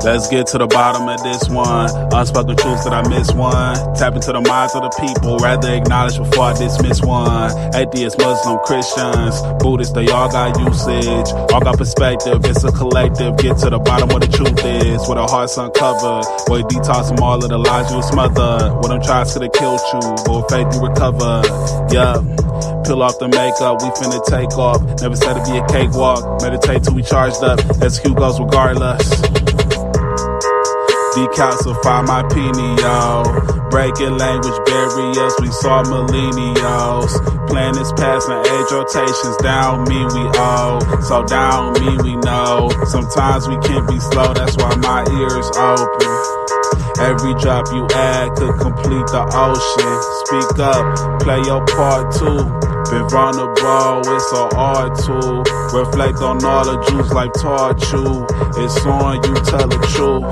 Let's get to the bottom of this one. Unspoken truths that I miss one. Tap into the minds of the people, rather acknowledge before I dismiss one. Atheists, Muslim, Christians, Buddhists, they all got usage, all got perspective. It's a collective. Get to the bottom of the truth is, with our hearts uncovered. Boy, detox from all of the lies you smothered. What them tries could have killed you, but with faith you recover. Yeah. Peel off the makeup, we finna take off. Never said it'd be a cakewalk. Meditate till we charged up. Execute goes regardless. Decalcify my pineal. Breaking language barriers, we saw millennials. Planets passing age rotations, down me we owe. So down me we know. Sometimes we can't be slow, that's why my ears open. Every drop you add could complete the ocean. Speak up, play your part too. Been vulnerable, it's so hard to reflect on all the Jews life taught you. It's on you, tell the truth.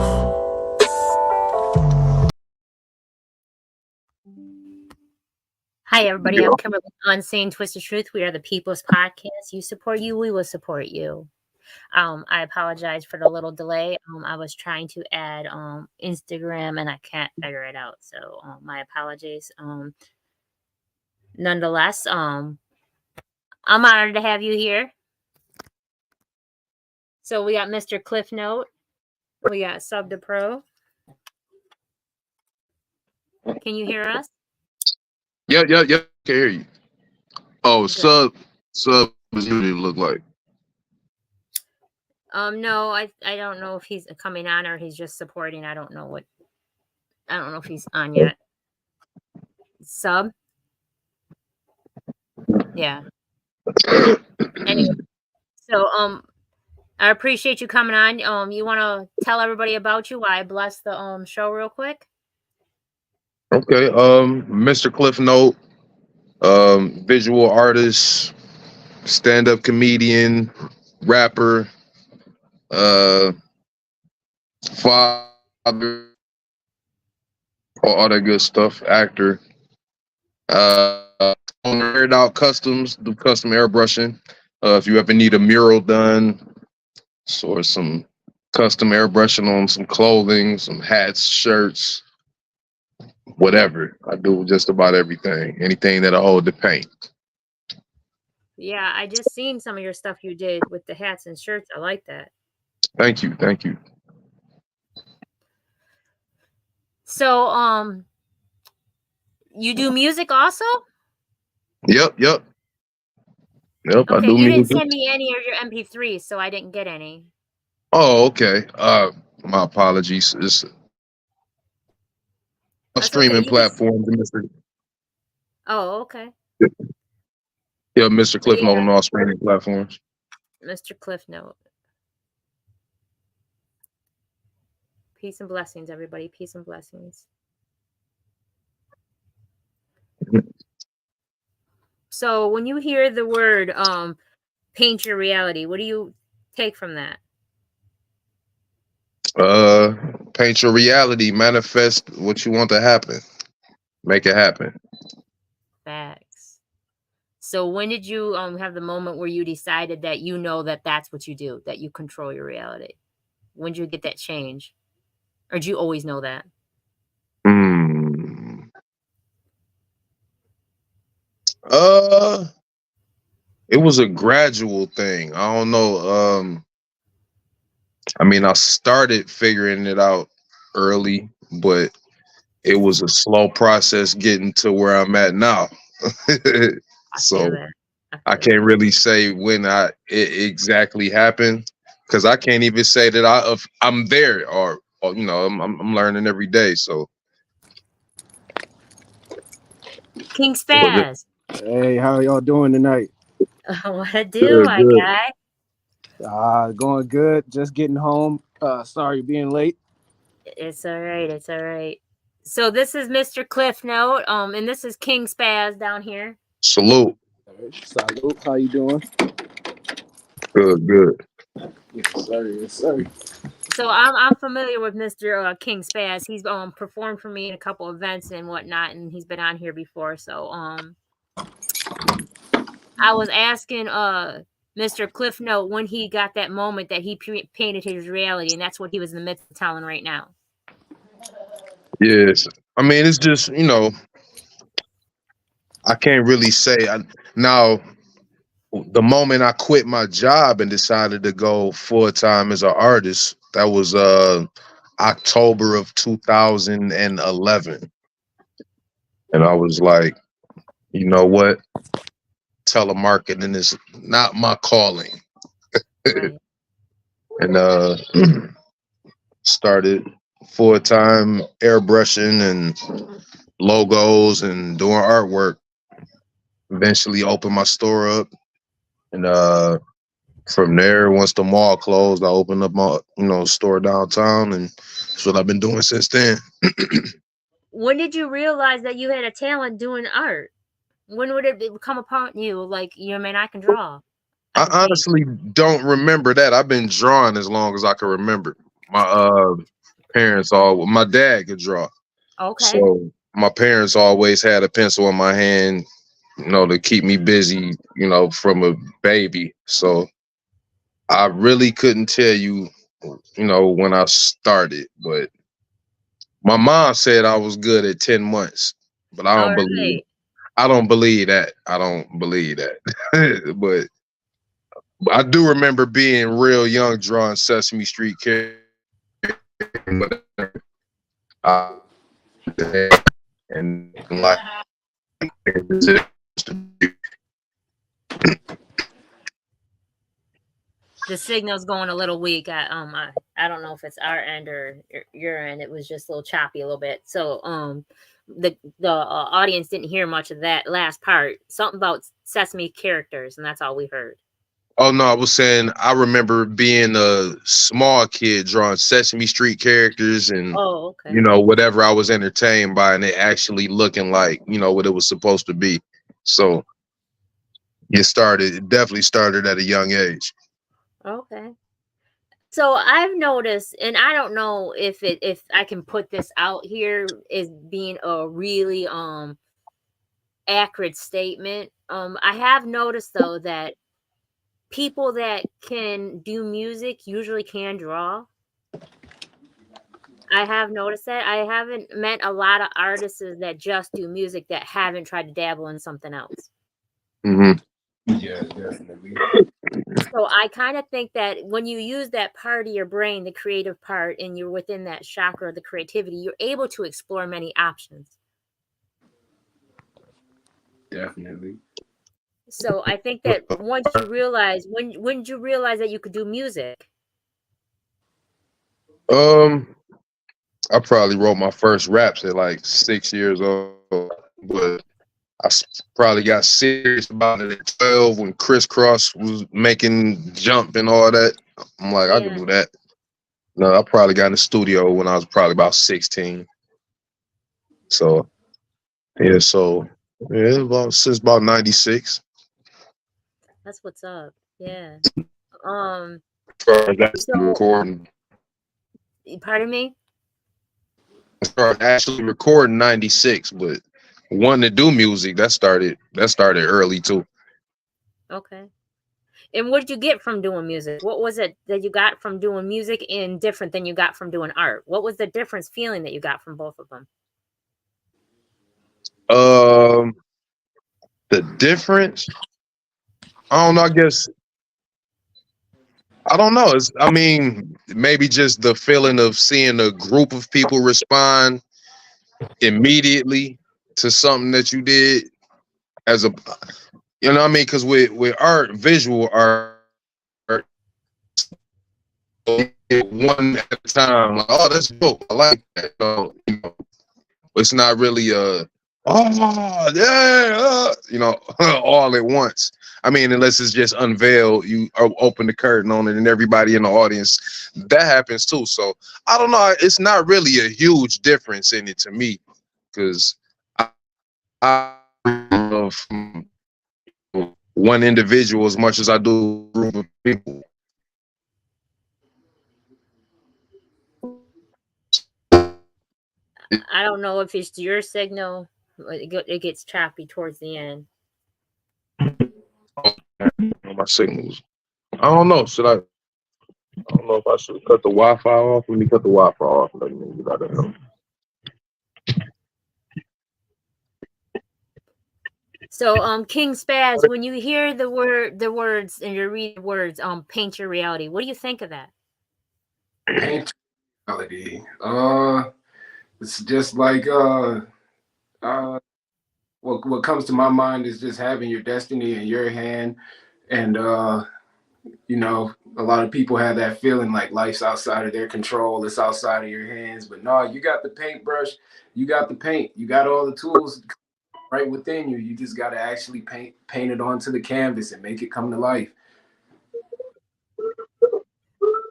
Hi, everybody. I'm Kimberly on Saying Twisted Truth. We are the People's Podcast. You support you, we will support you. I apologize for the little delay. I was trying to add Instagram and I can't figure it out. So my apologies. Nonetheless, I'm honored to have you here. So we got Mr.CliffNote. We got Sub to Pro. Can you hear us? Yep. Can hear you. Oh, good. Sub is usually look like. No, I don't know if he's coming on or he's just supporting. I don't know if he's on yet. Sub. Yeah. Anyway, so I appreciate you coming on. You want to tell everybody about you? Why I bless the show real quick? Okay. Mr.CliffNote, visual artist, stand-up comedian, rapper, father, all that good stuff, actor. Aired out customs, do custom airbrushing. If you ever need a mural done, or some custom airbrushing on some clothing, some hats, shirts, whatever. I do just about everything. Anything that'll hold the paint. Yeah, I just seen some of your stuff you did with the hats and shirts. I like that. Thank you. So, you do music also? Yep. Okay, I do you music. didn't send me any of your MP3s, so I didn't get any. Oh, okay. My apologies. It's a streaming platform. Oh, okay. Yeah, Mr.CliffNote on all streaming platforms. Mr.CliffNote. Peace and blessings, everybody. Peace and blessings. So when you hear the word paint your reality, what do you take from that? Paint your reality, manifest what you want to happen. Make it happen. Facts. So when did you have the moment where you decided that you know that that's what you do, that you control your reality? When did you get that change? Or did you always know that? It was a gradual thing. I don't know. I mean, I started figuring it out early, but it was a slow process getting to where I'm at now. So I can't really say when it exactly happened, because I can't even say that I'm there, or you know, I'm learning every day. So Kyng Spazz. Hey, how y'all doing tonight? What I do, my guy? Going good. Just getting home. Sorry being late. It's all right. So this is Mr.CliffNote, and this is Kyng Spazz down here. Salute. Salute. How you doing? Good. Yes, sir. So I'm familiar with Mr. Kyng Spazz. He's performed for me in a couple events and whatnot, and he's been on here before. So I was asking Mr.CliffNote, when he got that moment that he painted his reality, and that's what he was in the midst of telling right now. Yes. I mean, it's just, I can't really say. Now, the moment I quit my job and decided to go full time as an artist, that was October of 2011. And I was like, you know what? Telemarketing is not my calling. Right. And started full time airbrushing and logos and doing artwork. Eventually opened my store up, and from there, once the mall closed, I opened up my store downtown, and that's what I've been doing since then. When did you realize that you had a talent doing art? When would it come upon you? Like, man, I can draw. I honestly don't remember that. I've been drawing as long as I can remember. My my dad could draw. Okay. So my parents always had a pencil in my hand, to keep me busy, from a baby. So I really couldn't tell you, when I started, but my mom said I was good at 10 months, but I don't believe it. I don't believe that. I don't believe that. But I do remember being real young, drawing Sesame Street characters. And like the signal's going a little weak. I don't know if it's our end or your end. It was just a little choppy a little bit. So the audience didn't hear much of that last part. Something about Sesame characters, and that's all we heard. Oh no, I was saying I remember being a small kid drawing Sesame Street characters and whatever I was entertained by, and it actually looking like what it was supposed to be. So it definitely started at a young age. Okay. So I've noticed, and I don't know if I can put this out here as being a really accurate statement. I have noticed though that people that can do music usually can draw. I have noticed that. I haven't met a lot of artists that just do music that haven't tried to dabble in something else. Mm-hmm. Yeah, definitely. So I kind of think that when you use that part of your brain, the creative part, and you're within that chakra of the creativity, you're able to explore many options. Definitely. So I think that once you realize, when did you realize that you could do music? I probably wrote my first raps at like 6 years old, but I probably got serious about it at 12 when Crisscross was making Jump and all that. I'm like, I can do that. No, I probably got in the studio when I was probably about 16. So, yeah, since about 96. That's what's up. Yeah. Recording. Pardon me? I started actually recording 96, but wanting to do music, that started early too. Okay. And what did you get from doing music? What was it that you got from doing music and different than you got from doing art? What was the difference feeling that you got from both of them? The difference, I don't know, I guess, I don't know. Maybe just the feeling of seeing a group of people respond immediately to something that you did as a, because with art, visual art, one at a time, like, oh, that's dope, I like that. It's not really all at once. Unless it's just unveiled, you open the curtain on it and everybody in the audience, that happens too. So I don't know. It's not really a huge difference in it to me, because I love one individual as much as I do a group of people. I don't know if it's your signal. It gets choppy towards the end. My signals. I don't know. Should I? I don't know if I should cut the Wi-Fi off. Let me cut the Wi-Fi off. Let me get out of here. So, Kyng Spazz, when you hear the words, and you read the words, paint your reality, what do you think of that? Paint your reality. It's just like what comes to my mind is just having your destiny in your hand, and you know, a lot of people have that feeling like life's outside of their control, it's outside of your hands. But no, you got the paintbrush, you got the paint, you got all the tools right within you. You just got to actually paint it onto the canvas and make it come to life.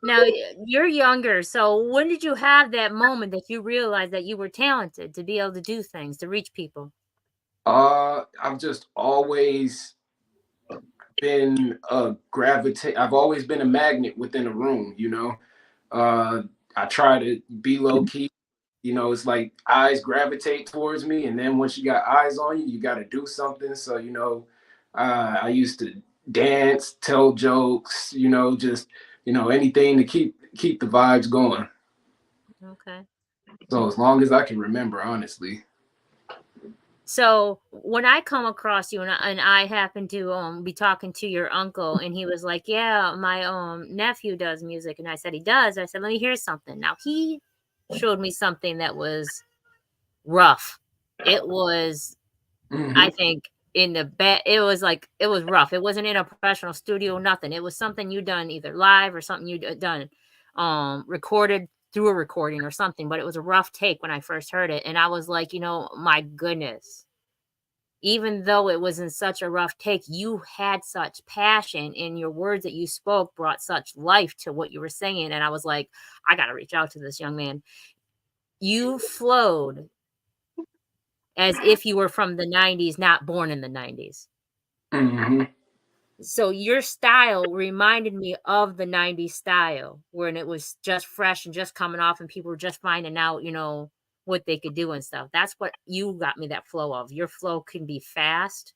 Now, you're younger, so when did you have that moment that you realized that you were talented to be able to do things, to reach people? I've just always been I've always been a magnet within a room, you know. I try to be low key. You know, it's like eyes gravitate towards me, and then once you got eyes on you, you got to do something. So, you know, I used to dance, tell jokes, you know, just, you know, anything to keep the vibes going. Okay. So as long as I can remember, honestly. So when I come across you, and I happen to be talking to your uncle, and he was like, "Yeah, my nephew does music," and I said, "He does." I said, "Let me hear something." Now he showed me something that was rough. It was, I think, in the bed. It was rough. It wasn't in a professional studio, nothing. It was something you done either live or something you done recorded through a recording or something. But it was a rough take when I first heard it, and I was like, you know, my goodness. Even though it was in such a rough take, you had such passion, and your words that you spoke brought such life to what you were saying. And I was like, I got to reach out to this young man. You flowed as if you were from the 90s, not born in the 90s. Mm-hmm. So your style reminded me of the 90s style, when it was just fresh and just coming off, and people were just finding out, you know, what they could do and stuff. That's what you got me that flow of. Your flow can be fast.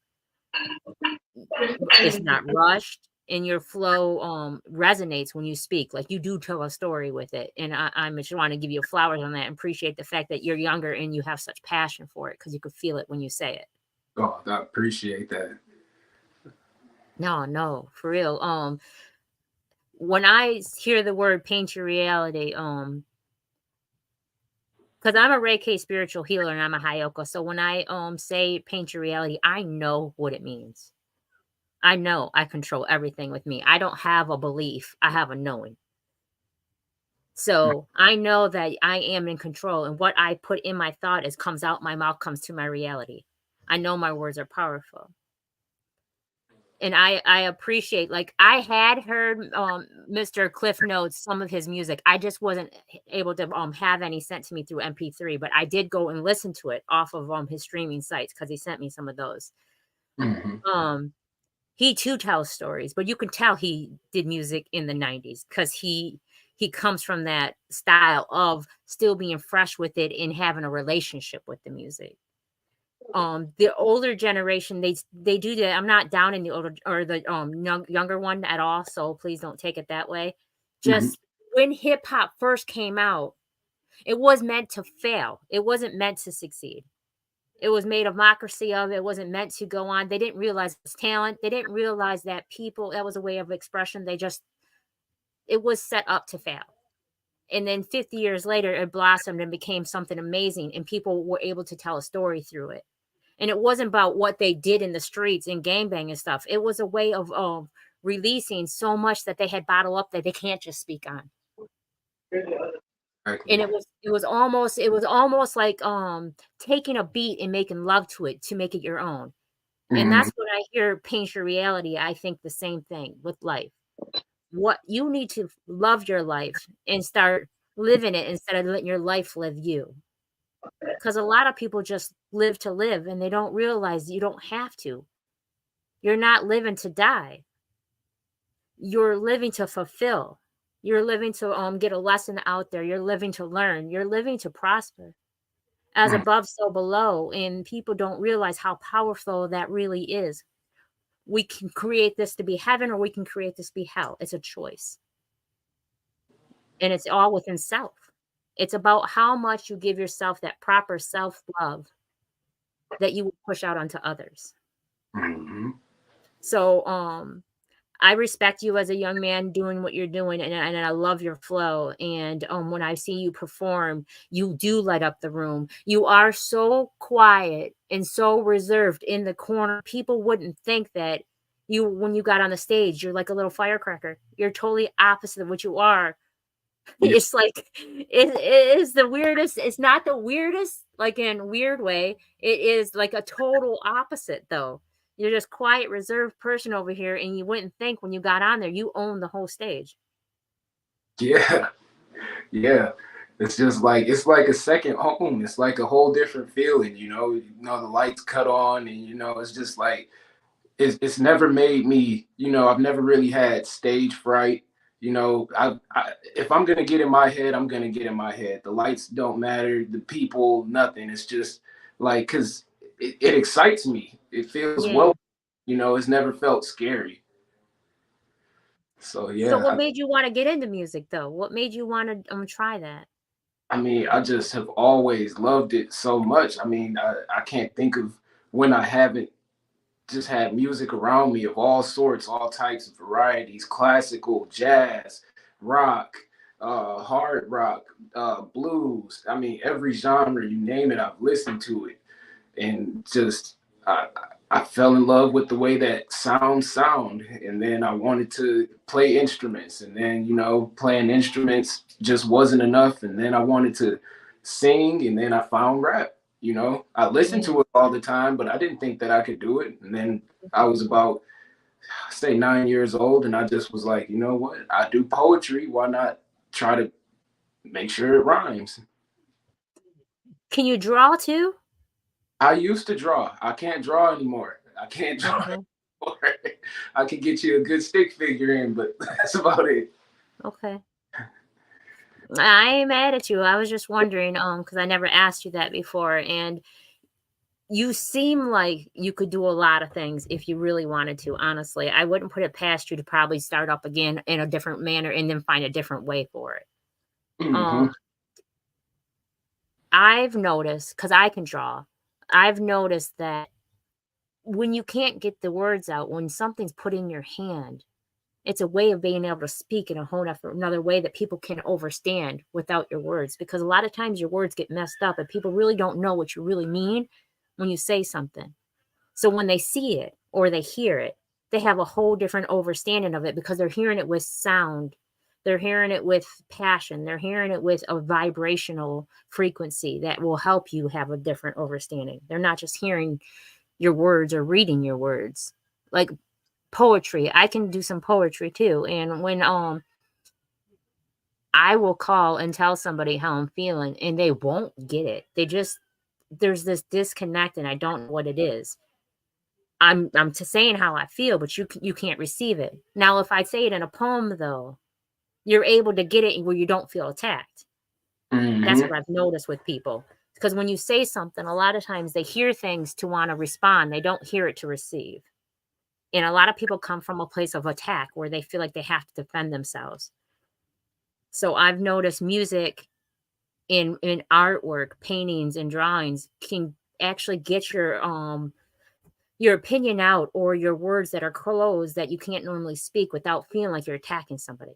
It's not rushed, and your flow resonates when you speak. Like, you do tell a story with it. And I just want to give you flowers on that and appreciate the fact that you're younger and you have such passion for it, because you could feel it when you say it. Oh, I appreciate that. No, for real. When I hear the word paint your reality, because I'm a Reiki spiritual healer and I'm a Hayoko. So when I say paint your reality, I know what it means. I know I control everything with me. I don't have a belief. I have a knowing. So I know that I am in control, and what I put in my thought is comes out my mouth, comes to my reality. I know my words are powerful. And I appreciate, like, I had heard Mr.CliffNote, some of his music. I just wasn't able to have any sent to me through MP3, but I did go and listen to it off of his streaming sites, because he sent me some of those. Mm-hmm. He too tells stories, but you can tell he did music in the 90s, because he comes from that style of still being fresh with it and having a relationship with the music. The older generation, they do that. I'm not down in the older or the younger one at all, so please don't take it that way. Just when hip hop first came out, it was meant to fail. It wasn't meant to succeed. It was made a mockery of. It wasn't meant to go on. They didn't realize it was talent. They didn't realize that that was a way of expression. It was set up to fail. And then 50 years later, it blossomed and became something amazing, and people were able to tell a story through it. And it wasn't about what they did in the streets and gangbang and stuff. It was a way of releasing so much that they had bottled up that they can't just speak on. And it was almost like taking a beat and making love to it to make it your own. And that's when I hear paint your reality. I think the same thing with life. What you need to love your life and start living it instead of letting your life live you. Because a lot of people just live to live, and they don't realize you don't have to. You're not living to die. You're living to fulfill. You're living to get a lesson out there. You're living to learn. You're living to prosper. As above, so below. And people don't realize how powerful that really is. we can create this to be heaven, or we can create this to be hell. It's a choice. And it's all within self. It's about how much you give yourself that proper self-love that you will push out onto others. Mm-hmm. So I respect you as a young man doing what you're doing, and I love your flow. And when I see you perform, you do light up the room. You are so quiet and so reserved in the corner. People wouldn't think that when you got on the stage, you're like a little firecracker. You're totally opposite of what you are. Yeah. It's like it is the weirdest. It's not the weirdest, like in a weird way. It is like a total opposite, though. You're just quiet, reserved person over here, and you wouldn't think when you got on there you owned the whole stage. Yeah. Yeah. It's just like, it's like a second home. It's like a whole different feeling, you know. The lights cut on, and it's just like, it's never made me, I've never really had stage fright. If I'm gonna get in my head, I'm gonna get in my head. The lights don't matter, the people, nothing. It's just like, because it excites me. It feels Yeah. it's never felt scary. So So yeah, what made you want to get into music, though? What made you want to try that? I mean, I just have always loved it so much. I mean, I can't think of when I haven't just had music around me of all sorts, all types of varieties: classical, jazz, rock, hard rock, blues. I mean, every genre, you name it, I've listened to it. And just, I, I fell in love with the way that sound. And then I wanted to play instruments. And then, playing instruments just wasn't enough. And then I wanted to sing. And then I found rap. I listened Yeah. to it all the time, but I didn't think that I could do it. And then I was about, say, 9 years old, and I just was like, you know what? I do poetry. Why not try to make sure it rhymes? Can you draw too? I used to draw. I can't draw anymore. I can't draw Okay. anymore. I can get you a good stick figure in, but that's about it. Okay. I ain't mad at you. I was just wondering, because I never asked you that before, and you seem like you could do a lot of things if you really wanted to. Honestly, I wouldn't put it past you to probably start up again in a different manner and then find a different way for it. Mm-hmm. I've noticed, because I can draw, I've noticed that when you can't get the words out, when something's put in your hand, it's a way of being able to speak in a whole another way that people can understand without your words. Because a lot of times your words get messed up and people really don't know what you really mean when you say something. So when they see it or they hear it, they have a whole different understanding of it because they're hearing it with sound. They're hearing it with passion. They're hearing it with a vibrational frequency that will help you have a different understanding. They're not just hearing your words or reading your words. Like poetry, I can do some poetry too. And when I will call and tell somebody how I'm feeling and they won't get it. There's this disconnect and I don't know what it is. I'm saying how I feel, but you can't receive it. Now, if I say it in a poem, though, you're able to get it where you don't feel attacked. That's Mm-hmm. what I've noticed with people. Because when you say something, a lot of times they hear things to want to respond. They don't hear it to receive. And a lot of people come from a place of attack where they feel like they have to defend themselves. So I've noticed music in artwork, paintings and drawings can actually get your opinion out or your words that are closed that you can't normally speak without feeling like you're attacking somebody.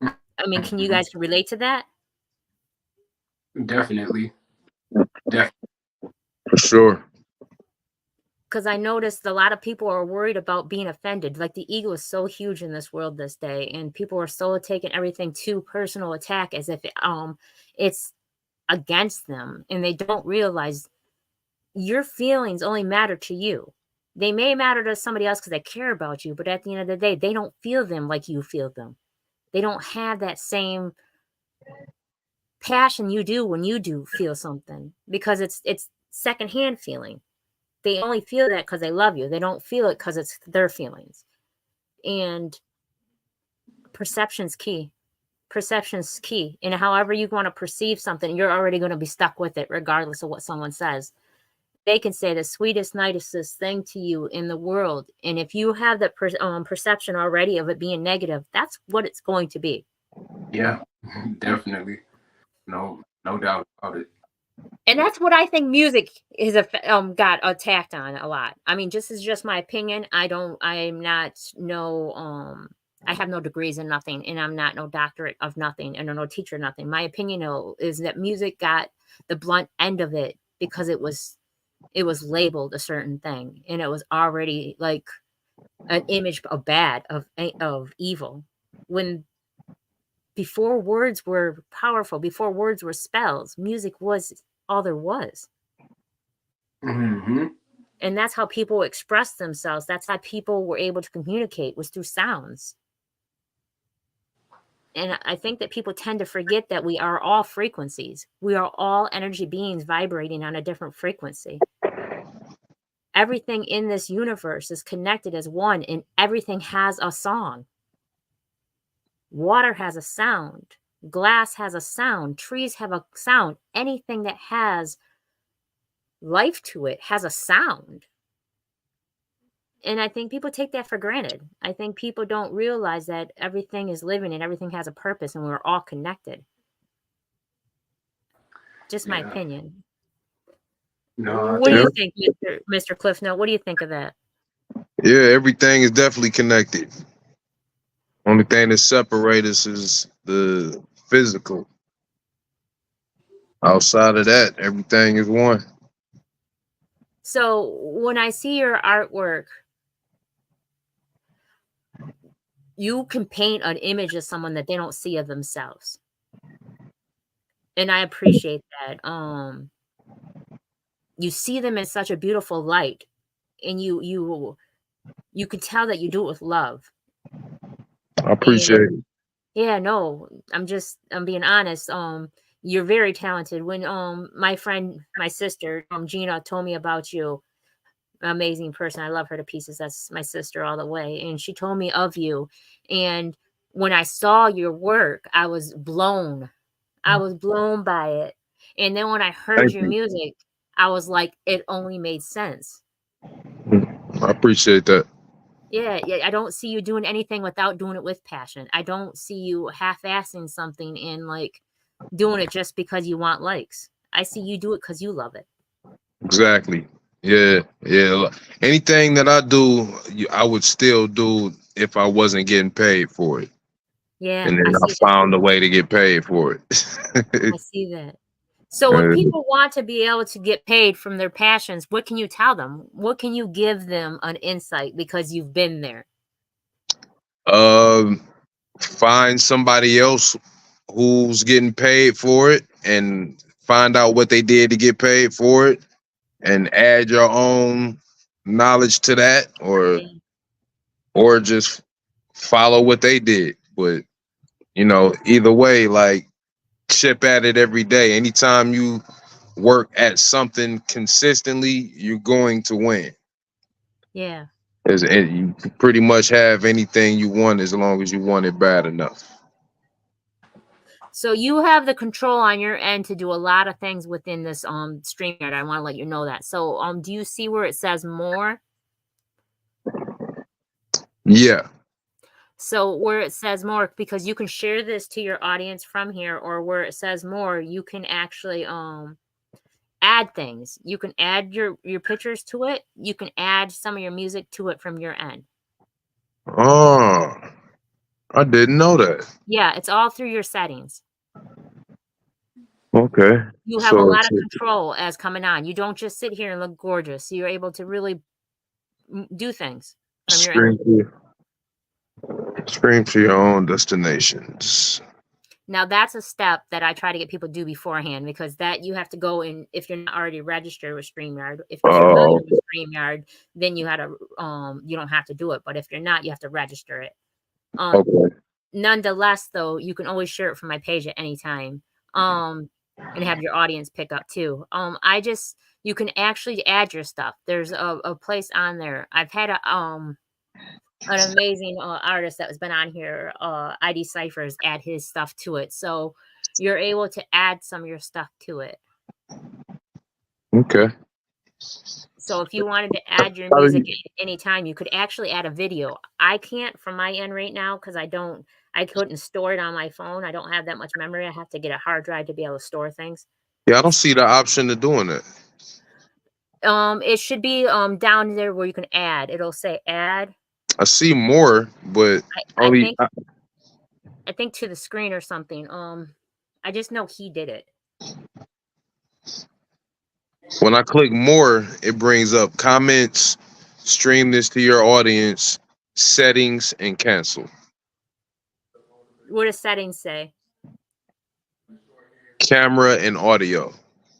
I mean, can you guys relate to that? Definitely. Definitely. For sure. Because I noticed a lot of people are worried about being offended. Like the ego is so huge in this world this day, and people are so taking everything to personal attack as if it's against them, and they don't realize your feelings only matter to you. They may matter to somebody else because they care about you, but at the end of the day, they don't feel them like you feel them. They don't have that same passion you do when you do feel something because it's secondhand feeling. They only feel that because they love you. They don't feel it because it's their feelings. And perception's key. Perception's key. And however you want to perceive something, you're already going to be stuck with it regardless of what someone says. they can say the sweetest, nicest thing to you in the world. And if you have that perception already of it being negative, that's what it's going to be. Yeah, definitely. No doubt about it. And that's what I think music is got attacked on a lot. I mean, this is just my opinion. I have no degrees in nothing, and I'm not no doctorate of nothing, and I'm no teacher of nothing. My opinion is that music got the blunt end of it because it was labeled a certain thing, and it was already like an image of bad, of evil. When before words were powerful, before words were spells, music was all there was. Mm-hmm. And that's how people expressed themselves. That's how people were able to communicate, was through sounds. And I think that people tend to forget that we are all frequencies. We are all energy beings vibrating on a different frequency. Everything in this universe is connected as one, and everything has a song. Water has a sound. Glass has a sound. Trees have a sound. Anything that has life to it has a sound. And I think people take that for granted. I think people don't realize that everything is living and everything has a purpose, and we're all connected. Just my opinion. No, what do you think, Mr. CliffNote? What do you think of that? Yeah, everything is definitely connected. Only thing that separates us is the physical. Outside of that, everything is one. So when I see your artwork, you can paint an image of someone that they don't see of themselves. And I appreciate that. You see them in such a beautiful light, and you can tell that you do it with love. I appreciate it. Yeah, no, I'm being honest. You're very talented. When my sister, Gina, told me about you, amazing person. I love her to pieces. That's my sister all the way. And she told me of you. And when I saw your work, I was blown. I was blown by it. And then when I heard your music, I was like, it only made sense. I appreciate that. Yeah, I don't see you doing anything without doing it with passion. I don't see you half-assing something and like doing it just because you want likes. I see you do it because you love it. Exactly. Yeah. Anything that I do, I would still do if I wasn't getting paid for it. Yeah, and then I found a way to get paid for it. I see that. So when people want to be able to get paid from their passions, what can you tell them? What can you give them an insight because you've been there? Find somebody else who's getting paid for it and find out what they did to get paid for it and add your own knowledge to that, or just follow what they did. But either way, like, chip at it every day. Anytime you work at something consistently, you're going to win. Yeah. You pretty much have anything you want as long as you want it bad enough. So you have the control on your end to do a lot of things within this StreamYard. I want to let you know that. So do you see where it says more? Yeah. So where it says more, because you can share this to your audience from here, or where it says more, you can actually add things. You can add your pictures to it. You can add some of your music to it from your end. Oh, I didn't know that. Yeah, it's all through your settings. Okay. You have a lot of control as coming on. You don't just sit here and look gorgeous. You're able to really do things from your end. Scream to your own destinations. Now that's a step that I try to get people to do beforehand, because that you have to go in if you're not already registered with StreamYard. If you're familiar with StreamYard, then you had to you don't have to do it. But if you're not, you have to register it. Nonetheless, though, you can always share it from my page at any time. And have your audience pick up too. You can actually add your stuff. There's a place on there. I've had an amazing artist that has been on here, ID Cyphers, add his stuff to it. So you're able to add some of your stuff to it. Okay. So if you wanted to add your music at any time, you could actually add a video. I can't from my end right now because I couldn't store it on my phone. I don't have that much memory. I have to get a hard drive to be able to store things. Yeah, I don't see the option to doing that. It should be down there where you can add. It'll say add. I see more, but only I think to the screen or something. I just know he did it. when I click more, it brings up comments, stream this to your audience, settings, and cancel. What does settings say? Camera and audio.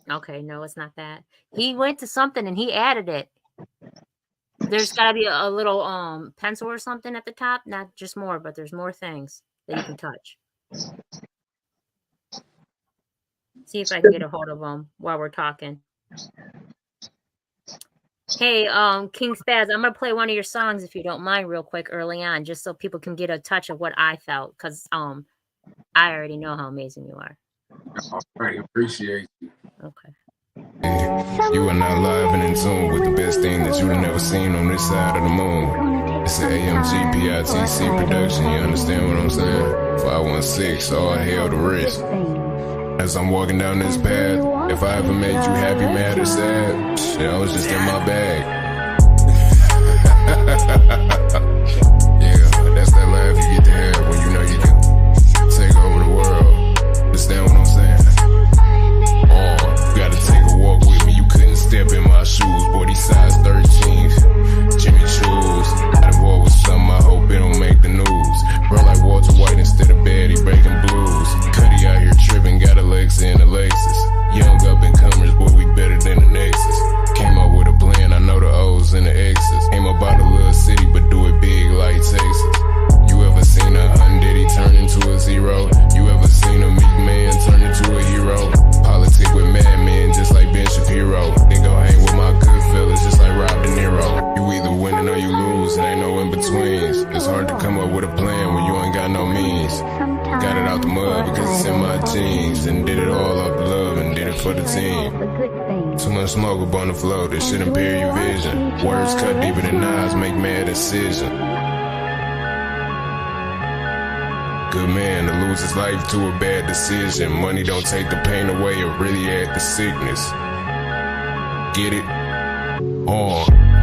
Okay, no, it's not that. He went to something and he added it. There's got to be a little pencil or something at the top. Not just more, but there's more things that you can touch. See if I can get a hold of him while we're talking. Hey, Kyng Spazz, I'm gonna play one of your songs if you don't mind, real quick, early on, just so people can get a touch of what I felt, because I already know how amazing you are. All right, appreciate you. Okay. You are now live and in tune with the best thing that you've never seen on this side of the moon. It's an AMG PITC production, you understand what I'm saying? 516, all hail the rest. As I'm walking down this path, if I ever made you happy, mad, or sad, shit, I was just in my bag. Yeah, that's that laugh you get to have when you know you can take over the world. Understand what I'm saying? Oh, you gotta take a walk with me, you couldn't step in my shoes. Boy, these size 13s, Jimmy Choo's. I done bought with something, I hope it don't make the news. Bro, like Walter White instead of Betty, breaking blues. Cuddy out here tripping, got Alexa and Alexis. Young up and comers, boy, we better than the Nexus. Came up with a plan, I know the O's and the X's. Came up out a little city, but do it big like Texas. You ever seen a Diddy turn into a zero? You ever seen a meek man turn into a hero? Politic with madmen, just like Ben Shapiro. Then go hang with my good fellas, just like Rob De Niro. You either winning or you lose, and ain't no in-betweens. It's hard to come up with a plan when you ain't got no means. Got it out the mud because it's in my jeans. And did it all up love and did it for the team. Too much smoke up on the floor, this shit impair your vision. Words cut deeper than knives, make mad decision. Good man to lose his life to a bad decision. Money don't take the pain away, it really add the sickness. Get it?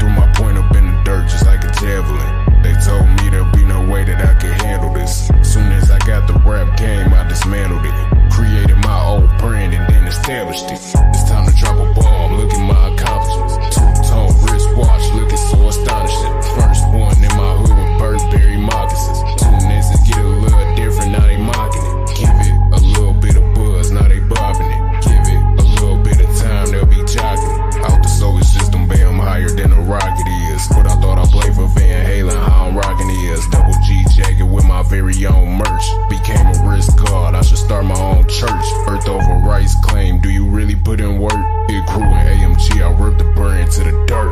Threw my point up in the dirt just like a javelin. They told me there'll be no way that I could handle this. Soon as I got the rap game, I dismantled it. Created my old brand and then established it. It's time to drop a bomb, look at my accomplishments. Two-tone wristwatch, looking so astonishing. First one in my hood with Burberry moccasins. Two niggas get a little different, now they mocking it. Give it a little bit of buzz, now they bobbing it. Give it a little bit of time, they'll be jocking it. Out the solar system, bam, higher than a rocket is. But I thought I played for Van Halen, how I'm rocking is. Double G jacket with my very own merch. Became a risk guard, I should start my own church. Earth over rice claim, do you really put in work? Big crew and AMG, I rip the brand to the dirt.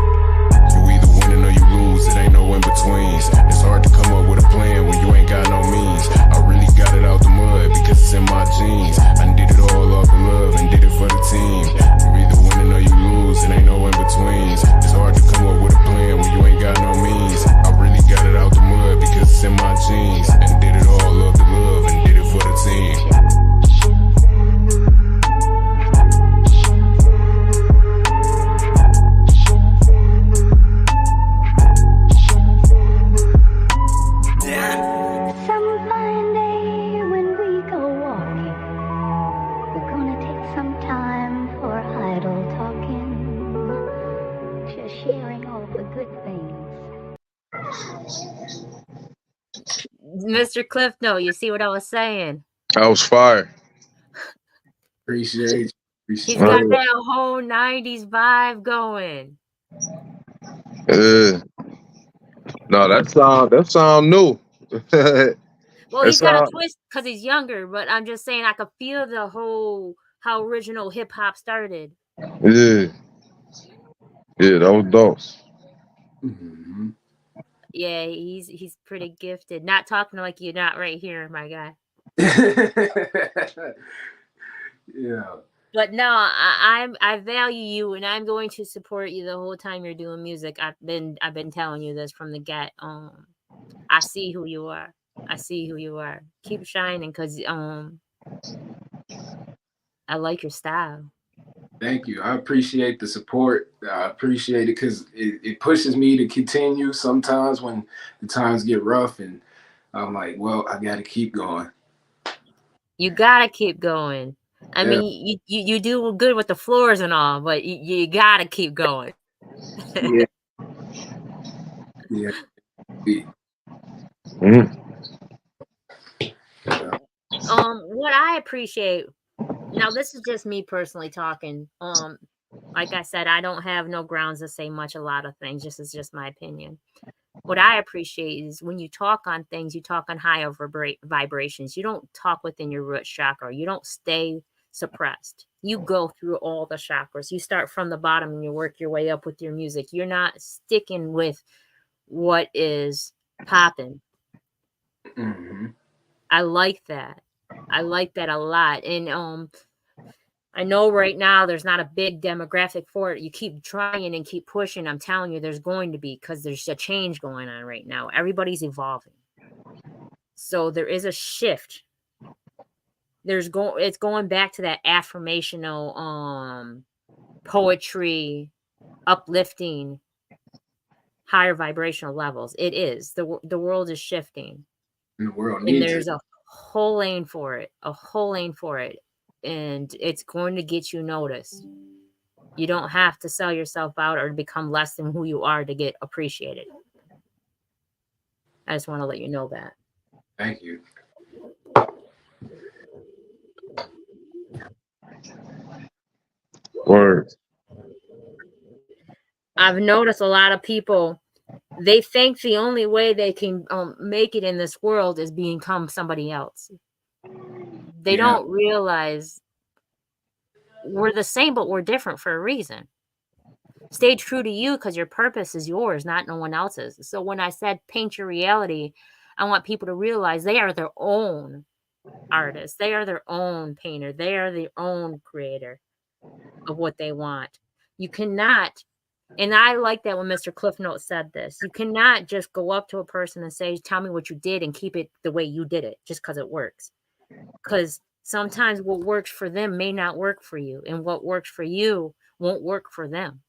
You either winning or you lose, it ain't no in-betweens. It's hard to come up with a plan when you ain't got no means. I really got it out the mud because it's in my genes. I did it all off of love and did it for the team. You either winning or you lose, it ain't no in-betweens. It's hard to come up with a plan when you ain't got no means. I really got it out the mud because it's in my genes. And did it all off the love and did it for the team. Mr.CliffNote, you see what I was saying? I was fire. Appreciate you. He's got that whole 90s vibe going. No, that sound new. Well, he's got a twist because he's younger, but I'm just saying I could feel the whole how original hip hop started. Yeah, that was dope. Mm-hmm. Yeah, he's pretty gifted. Not talking like you're not right here, my guy. Yeah. But no, I value you, and I'm going to support you the whole time you're doing music. I've been telling you this from the get. I see who you are. I see who you are. Keep shining, because I like your style. Thank you. I appreciate the support. I appreciate it because it pushes me to continue sometimes when the times get rough, and I'm like, well, I got to keep going. You gotta keep going. I mean, you do good with the floors and all, but you gotta keep going. Yeah. Yeah. What I appreciate, now this is just me personally talking. Like I said, I don't have no grounds to say much a lot of things. This is just my opinion. What I appreciate is when you talk on things, you talk on higher vibrations. You don't talk within your root chakra. You don't stay suppressed. You go through all the chakras. You start from the bottom and you work your way up with your music. You're not sticking with what is popping. Mm-hmm. I like that. I like that a lot. And I know right now there's not a big demographic for it. You keep trying and keep pushing. I'm telling you, there's going to be, because there's a change going on right now. Everybody's evolving. So there is a shift. It's going back to that affirmational poetry, uplifting, higher vibrational levels. It is. The world is shifting. The world And needs there's it. a whole lane for it. A whole lane for it. And it's going to get you noticed. You don't have to sell yourself out or become less than who you are to get appreciated. I just want to let you know that. Thank you. Word. I've noticed a lot of people, they think the only way they can make it in this world is become somebody else. They don't realize we're the same, but we're different for a reason. Stay true to you, because your purpose is yours, not no one else's. So when I said paint your reality, I want people to realize they are their own artist. They are their own painter. They are their own creator of what they want. You cannot, and I like that when Mr.CliffNote said this, you cannot just go up to a person and say, tell me what you did, and keep it the way you did it just because it works. Because sometimes what works for them may not work for you, and what works for you won't work for them.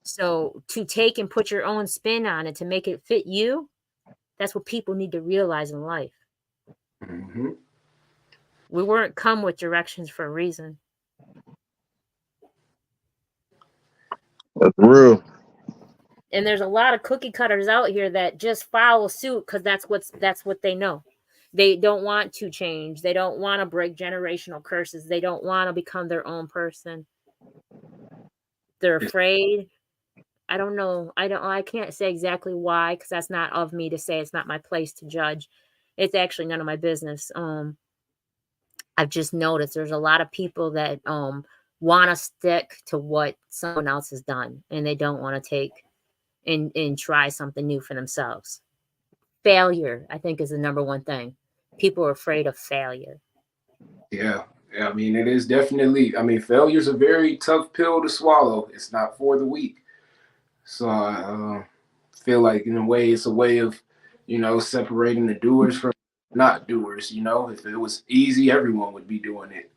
So to take and put your own spin on it to make it fit you, that's what people need to realize in life. Mm-hmm. We weren't come with directions for a reason. That's real. And there's a lot of cookie cutters out here that just follow suit because that's what they know. They don't want to change. They don't want to break generational curses. They don't want to become their own person. They're afraid. I don't know. I can't say exactly why, because that's not of me to say. It's not my place to judge. It's actually none of my business. I've just noticed there's a lot of people that want to stick to what someone else has done, and they don't want to take and try something new for themselves. Failure, I think, is the number one thing. People are afraid of failure. Yeah. I mean, it is definitely, I mean, failure's a very tough pill to swallow. It's not for the weak. So I feel like, in a way, it's a way of, separating the doers from not doers. If it was easy, everyone would be doing it.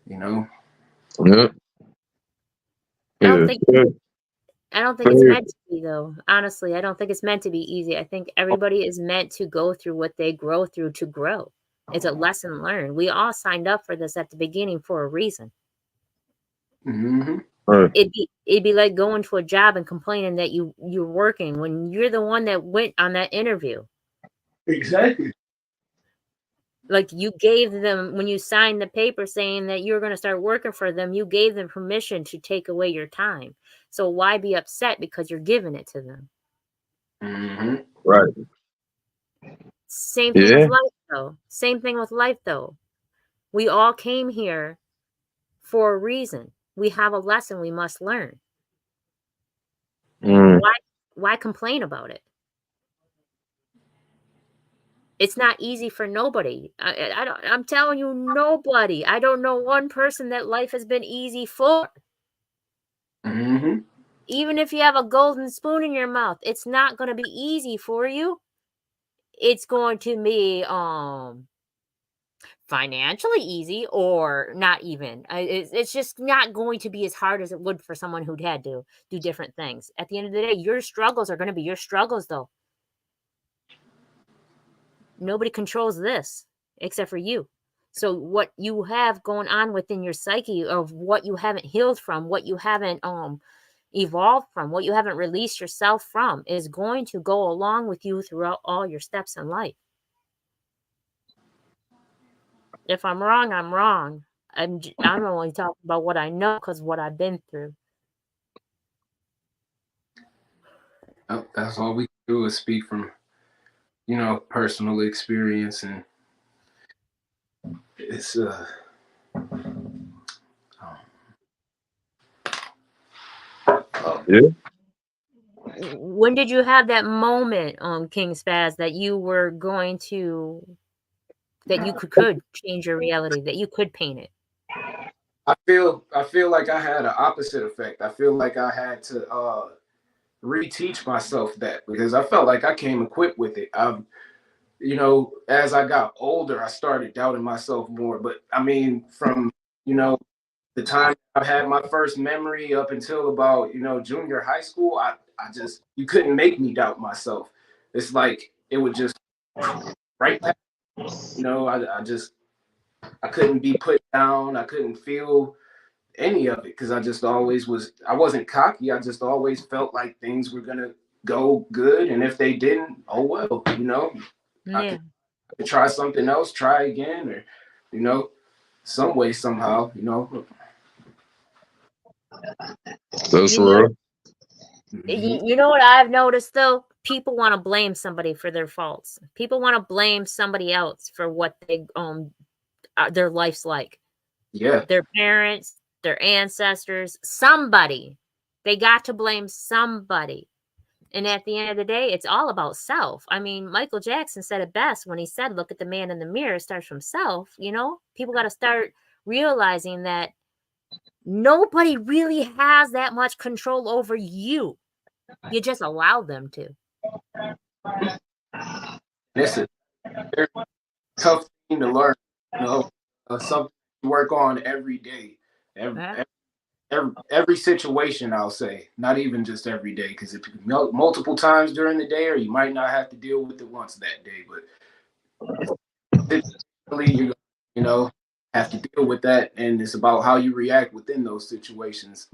Yeah. I don't think it's meant to be, though. Honestly, I don't think it's meant to be easy. I think everybody is meant to go through what they grow through to grow. It's a lesson learned. We all signed up for this at the beginning for a reason. Mm-hmm. Right. It'd be like going to a job and complaining that you're working when you're the one that went on that interview. Exactly. Like, you gave them, when you signed the paper saying that you're going to start working for them, you gave them permission to take away your time. So why be upset because you're giving it to them? Mm-hmm. Right. Same thing with life, though. Same thing with life, though. We all came here for a reason. We have a lesson we must learn. Why complain about it? It's not easy for nobody. I'm telling you, nobody. I don't know one person that life has been easy for. Mm-hmm. Even if you have a golden spoon in your mouth, it's not going to be easy for you. It's going to be financially easy, or not even. It's just not going to be as hard as it would for someone who'd had to do different things. At the end of the day, your struggles are going to be your struggles, though. Nobody controls this except for you. So what you have going on within your psyche, of what you haven't healed from, what you haven't evolved from, what you haven't released yourself from, is going to go along with you throughout all your steps in life. If I'm wrong, I'm wrong. I'm only talking about what I know, because what I've been through. That's all we can do is speak from, you know, personal experience, and it's Yeah. When did you have that moment, Kyng Spazz, that you were going to, that you could change your reality, that you could paint it? I feel like I had an opposite effect. I feel like I had to reteach myself that, because I felt like I came equipped with it. You know, as I got older, I started doubting myself more. But I mean, from, you know, the time I had my first memory up until about, you know, junior high school, I just, you couldn't make me doubt myself. It's like it would just right past, you know, I couldn't be put down. I couldn't feel any of it, because I just always was, I wasn't cocky. I just always felt like things were gonna go good, and if they didn't, oh well, you know. I Yeah. could try something else, try again, or, you know, some way, somehow, you know. That's You know, real. you know what I've noticed, though? People want to blame somebody for their faults. People want to blame somebody else for what they their life's like. Yeah. Their parents, their ancestors, somebody. They got to blame somebody. And at the end of the day, it's all about self. I mean, Michael Jackson said it best when he said, "Look at the man in the mirror. It starts from self." You know, people got to start realizing that nobody really has that much control over you. You just allow them to. It's a very tough thing to learn, you know, something to work on every day. Every, Right? every situation, I'll say, not even just every day, because if multiple times during the day, or you might not have to deal with it once that day, but you know, have to deal with that, and it's about how you react within those situations.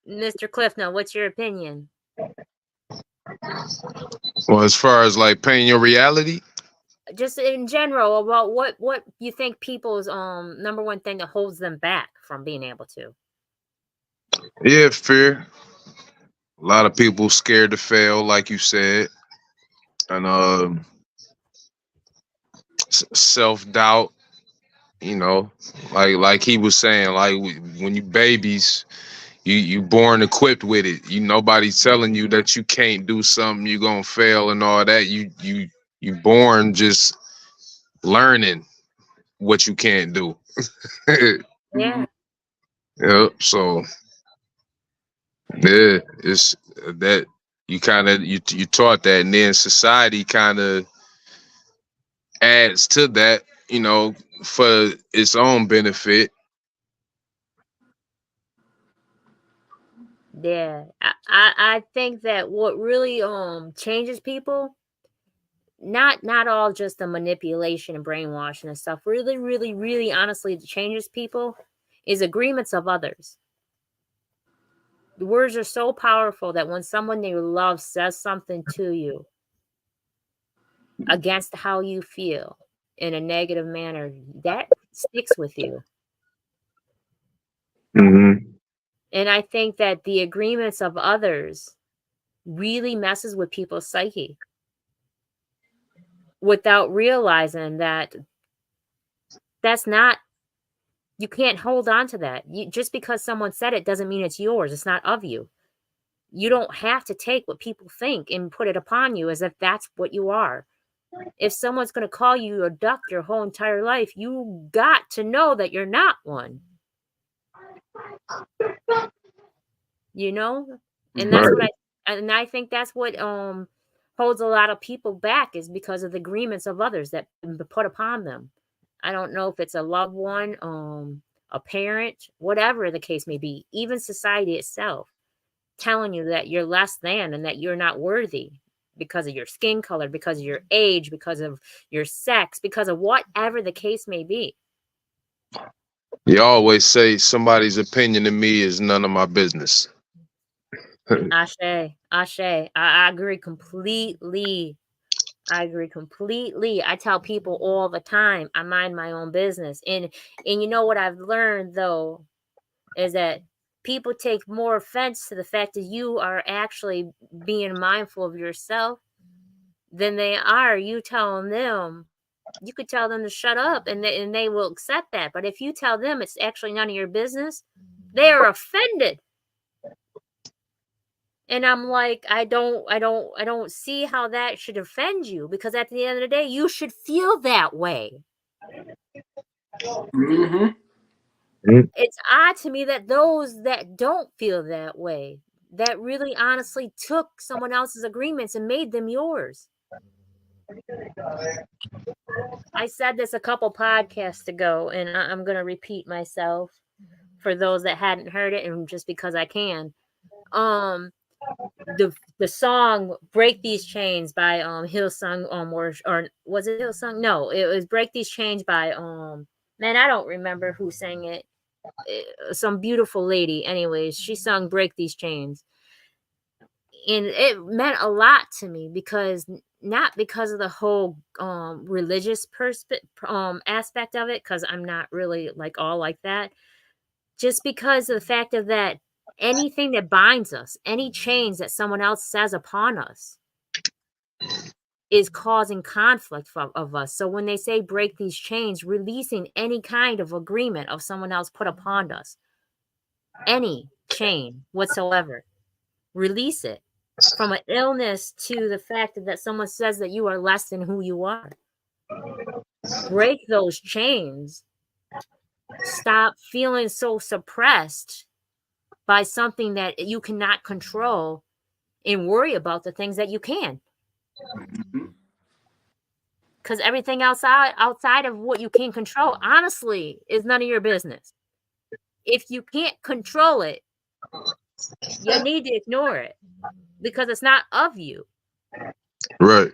Mr.CliffNote, what's your opinion? Well, as far as like painting your reality, Just in general, about what you think people's number one thing that holds them back from being able to. yeah, fear. A lot of people scared to fail, like you said, and self doubt. You know, like he was saying, like when you babies, you born equipped with it. You Nobody's telling you that you can't do something, you gonna fail and all that. You born just learning what you can't do. Yeah. Yep. So yeah, it's that you kind of you taught that, and then society kind of adds to that, you know, for its own benefit. Yeah. I think that what really changes people, not all just the manipulation and brainwashing and stuff, really, really, really honestly changes people, is agreements of others. The words are so powerful that when someone you love says something to you against how you feel in a negative manner, that sticks with you. Mm-hmm. And I think that the agreements of others really messes with people's psyche without realizing that that's not, you can't hold on to that. Just because someone said it doesn't mean it's yours. It's not of you. You don't have to take what people think and put it upon you as if that's what you are. If someone's going to call you a duck your whole entire life, you got to know that you're not one. You know? And that's what I think that's what holds a lot of people back, is because of the agreements of others that put upon them. I don't know if it's a loved one, a parent, whatever the case may be, even society itself telling you that you're less than and that you're not worthy because of your skin color, because of your age, because of your sex, because of whatever the case may be. You always say somebody's opinion of me is none of my business. Ashe. I agree completely. I tell people all the time, I mind my own business. And you know what I've learned, though, is that people take more offense to the fact that you are actually being mindful of yourself than they are you telling them. You could tell them to shut up and they will accept that. But if you tell them it's actually none of your business, they are offended. And I'm like, I don't see how that should offend you, because at the end of the day, you should feel that way. Mm-hmm. It's odd to me that those that don't feel that way, that really honestly took someone else's agreements and made them yours. I said this a couple podcasts ago, and I'm going to repeat myself for those that hadn't heard it, and just because I can. The song "Break These Chains" by Hillsong, or was it Hillsong? No, it was "Break These Chains" by man, I don't remember who sang it. Some beautiful lady. Anyways, she sung "Break These Chains," and it meant a lot to me, because not because of the whole religious aspect of it, because I'm not really like all like that. Just because of the fact of that anything that binds us, any chains that someone else says upon us, is causing conflict of us. So when they say break these chains, releasing any kind of agreement of someone else put upon us, any chain whatsoever, release it. From an illness to the fact that someone says that you are less than who you are. Break those chains. Stop feeling so suppressed by something that you cannot control, and worry about the things that you can. Because everything outside of what you can control, honestly, is none of your business. If you can't control it, you need to ignore it, because it's not of you. Right.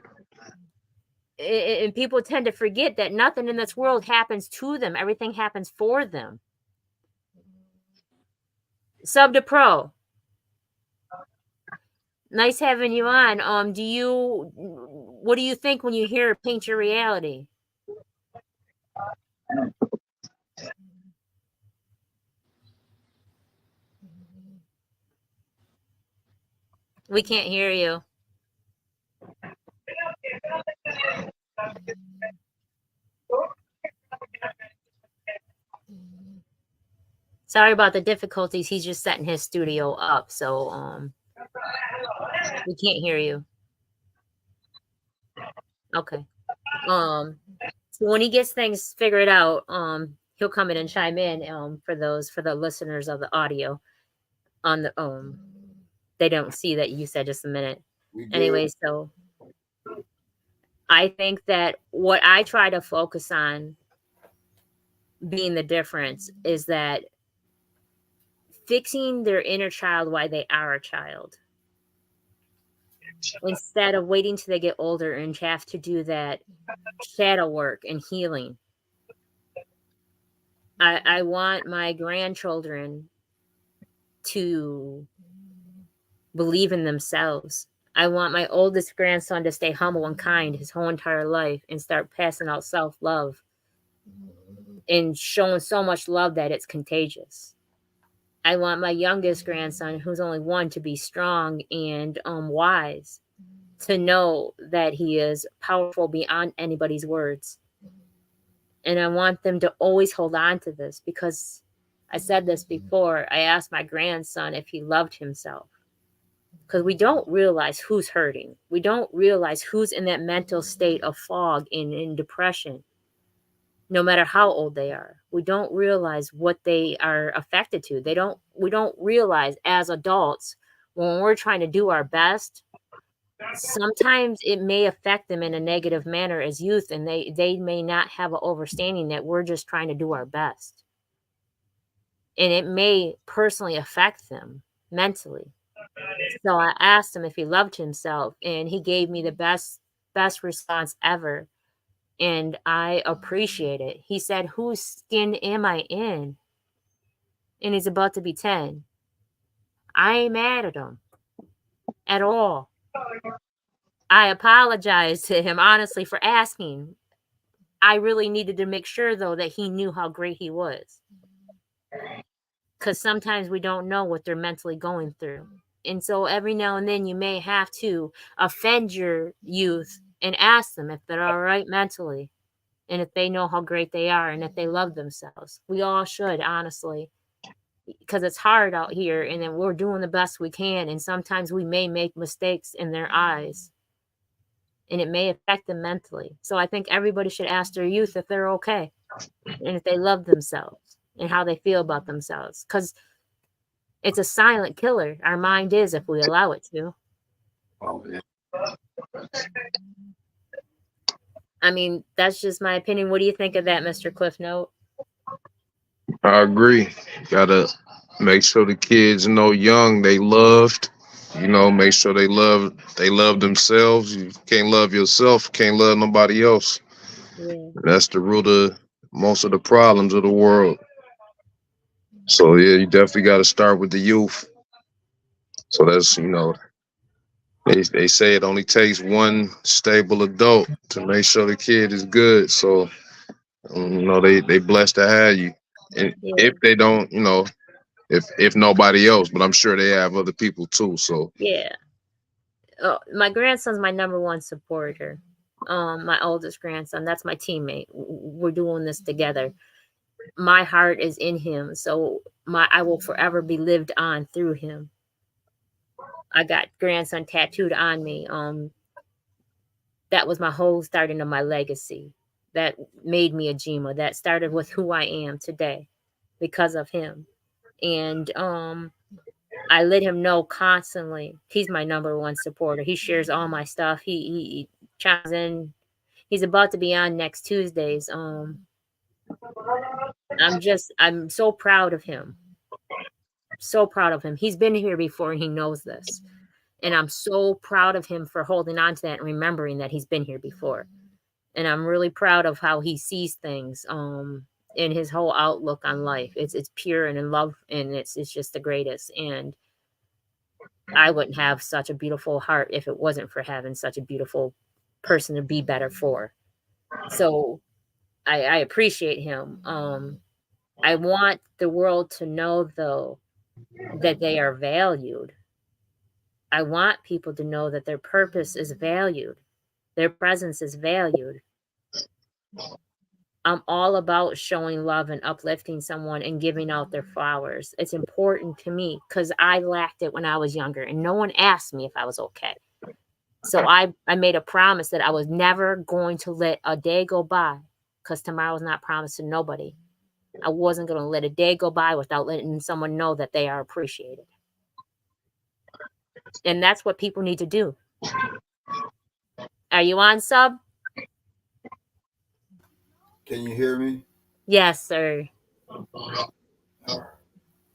And people tend to forget that nothing in this world happens to them. Everything happens for them. Sub to Pro. Nice having you on. What do you think when you hear Paint Your Reality? We can't hear you. Sorry about the difficulties. He's just setting his studio up, so we can't hear you. Okay. So when he gets things figured out, he'll come in and chime in for the listeners of the audio on the they don't see that you said just a minute. Anyway, so I think that what I try to focus on being the difference is that fixing their inner child while they are a child, instead of waiting till they get older and have to do that shadow work and healing. I want my grandchildren to believe in themselves. I want my oldest grandson to stay humble and kind his whole entire life and start passing out self-love and showing so much love that it's contagious. I want my youngest grandson, who's only one, to be strong and wise, to know that he is powerful beyond anybody's words. And I want them to always hold on to this, because I said this before. I asked my grandson if he loved himself. because we don't realize who's hurting. We don't realize who's in that mental state of fog and in depression, no matter how old they are. We don't realize what they are affected to. We don't realize as adults, when we're trying to do our best, sometimes it may affect them in a negative manner as youth, and they may not have an understanding that we're just trying to do our best. And it may personally affect them mentally. So I asked him if he loved himself, and he gave me the best response ever. And I appreciate it. He said, "Whose skin am I in?" And he's about to be 10. I ain't mad at him at all. I apologize to him, honestly, for asking. I really needed to make sure, though, that he knew how great he was. Because sometimes we don't know what they're mentally going through. And so every now and then you may have to offend your youth and ask them if they're all right mentally, and if they know how great they are, and if they love themselves. We all should, honestly, because it's hard out here, and then we're doing the best we can, and sometimes we may make mistakes in their eyes, and it may affect them mentally. So I think everybody should ask their youth if they're okay, and if they love themselves, and how they feel about themselves, because it's a silent killer. Our mind is, if we allow it to. Oh, yeah. I mean, that's just my opinion. What do you think of that, Mr. CliffNote? I agree. Gotta make sure the kids know young they loved. You know, make sure they love themselves. You can't love yourself, can't love nobody else. Yeah. That's the root of most of the problems of the world. So yeah, you definitely got to start with the youth. So that's, they say it only takes one stable adult to make sure the kid is good. So they blessed to have you. And Yeah. if they don't, if nobody else, but I'm sure they have other people too. So Yeah. Oh, my grandson's my number one supporter. My oldest grandson, that's my teammate. We're doing this together. My heart is in him, so I will forever be lived on through him. I got grandson tattooed on me. That was my whole starting of my legacy. That made me a Jima. That started with who I am today because of him. And I let him know constantly. He's my number one supporter. He shares all my stuff. He chimes in. He's about to be on next Tuesdays. I'm so proud of him. So proud of him. He's been here before and he knows this. And I'm so proud of him for holding on to that and remembering that he's been here before. And I'm really proud of how he sees things, in his whole outlook on life. It's pure and in love, and it's just the greatest. And I wouldn't have such a beautiful heart if it wasn't for having such a beautiful person to be better for. So I appreciate him. I want the world to know, though, that they are valued. I want people to know that their purpose is valued. Their presence is valued. I'm all about showing love and uplifting someone and giving out their flowers. It's important to me because I lacked it when I was younger and no one asked me if I was okay. So I made a promise that I was never going to let a day go by, because tomorrow is not promised to nobody. I wasn't going to let a day go by without letting someone know that they are appreciated. And that's what people need to do. Are you on, sub? Can you hear me? Yes, sir.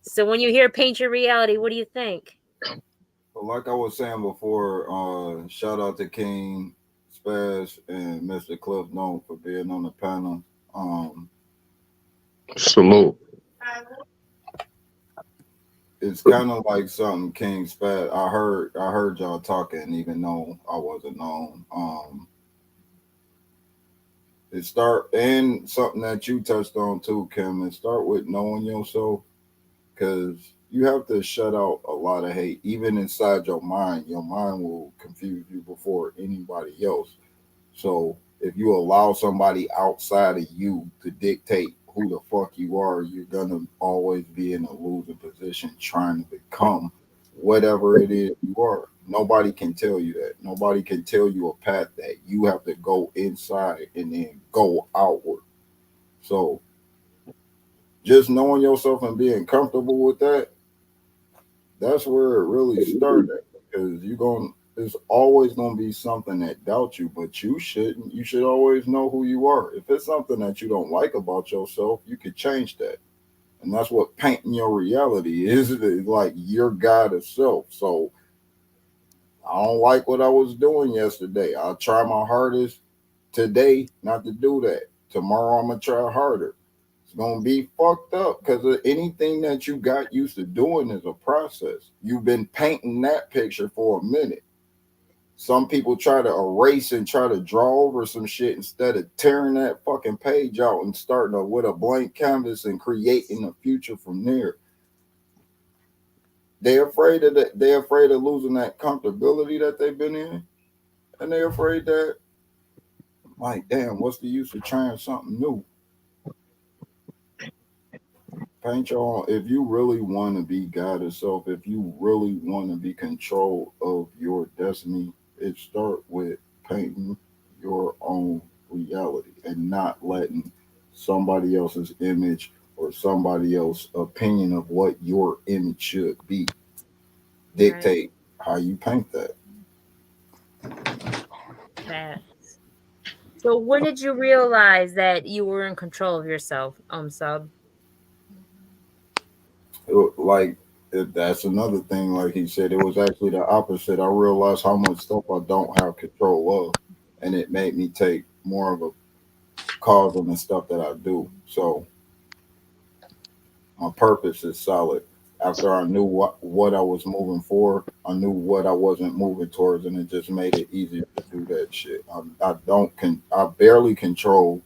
So when you hear Paint Your Reality, what do you think? Well, like I was saying before, shout out to Kyng Spazz and Mr.CliffNote for being on the panel. salute. It's kind of like something Kyng Spazz. I heard y'all talking, even though I wasn't on. It start, and something that you touched on too, Kim. It start with knowing yourself, because you have to shut out a lot of hate, even inside your mind. Your mind will confuse you before anybody else. So if you allow somebody outside of you to dictate who the fuck you are, you're gonna always be in a losing position trying to become whatever it is you are. Nobody can tell you that. Nobody can tell you a path that you have to go inside and then go outward. So just knowing yourself and being comfortable with that, that's where it really started. Because you're going, there's always going to be something that doubts you, but you shouldn't. You should always know who you are. If it's something that you don't like about yourself, you could change that. And that's what painting your reality is. It's like your God of self. So I don't like what I was doing yesterday. I'll try my hardest today not to do that. Tomorrow I'm gonna try harder. It's gonna be fucked up because anything that you got used to doing is a process. You've been painting that picture for a minute. Some people try to erase and try to draw over some shit instead of tearing that fucking page out and starting with a blank canvas and creating a future from there. They're afraid of that. They're afraid of losing that comfortability that they've been in, and they're afraid that, like, damn, what's the use of trying something new? Paint your own. If you really want to be God itself, if you really want to be control of your destiny, it start with painting your own reality and not letting somebody else's image or somebody else's opinion of what your image should be dictate how you paint that. Facts. So when did you realize that you were in control of yourself, Sub? Like that's another thing. Like he said, it was actually the opposite. I realized how much stuff I don't have control of, and it made me take more of a cause on the stuff that I do. So my purpose is solid. After I knew what I was moving for, I knew what I wasn't moving towards, and it just made it easier to do that shit. I barely control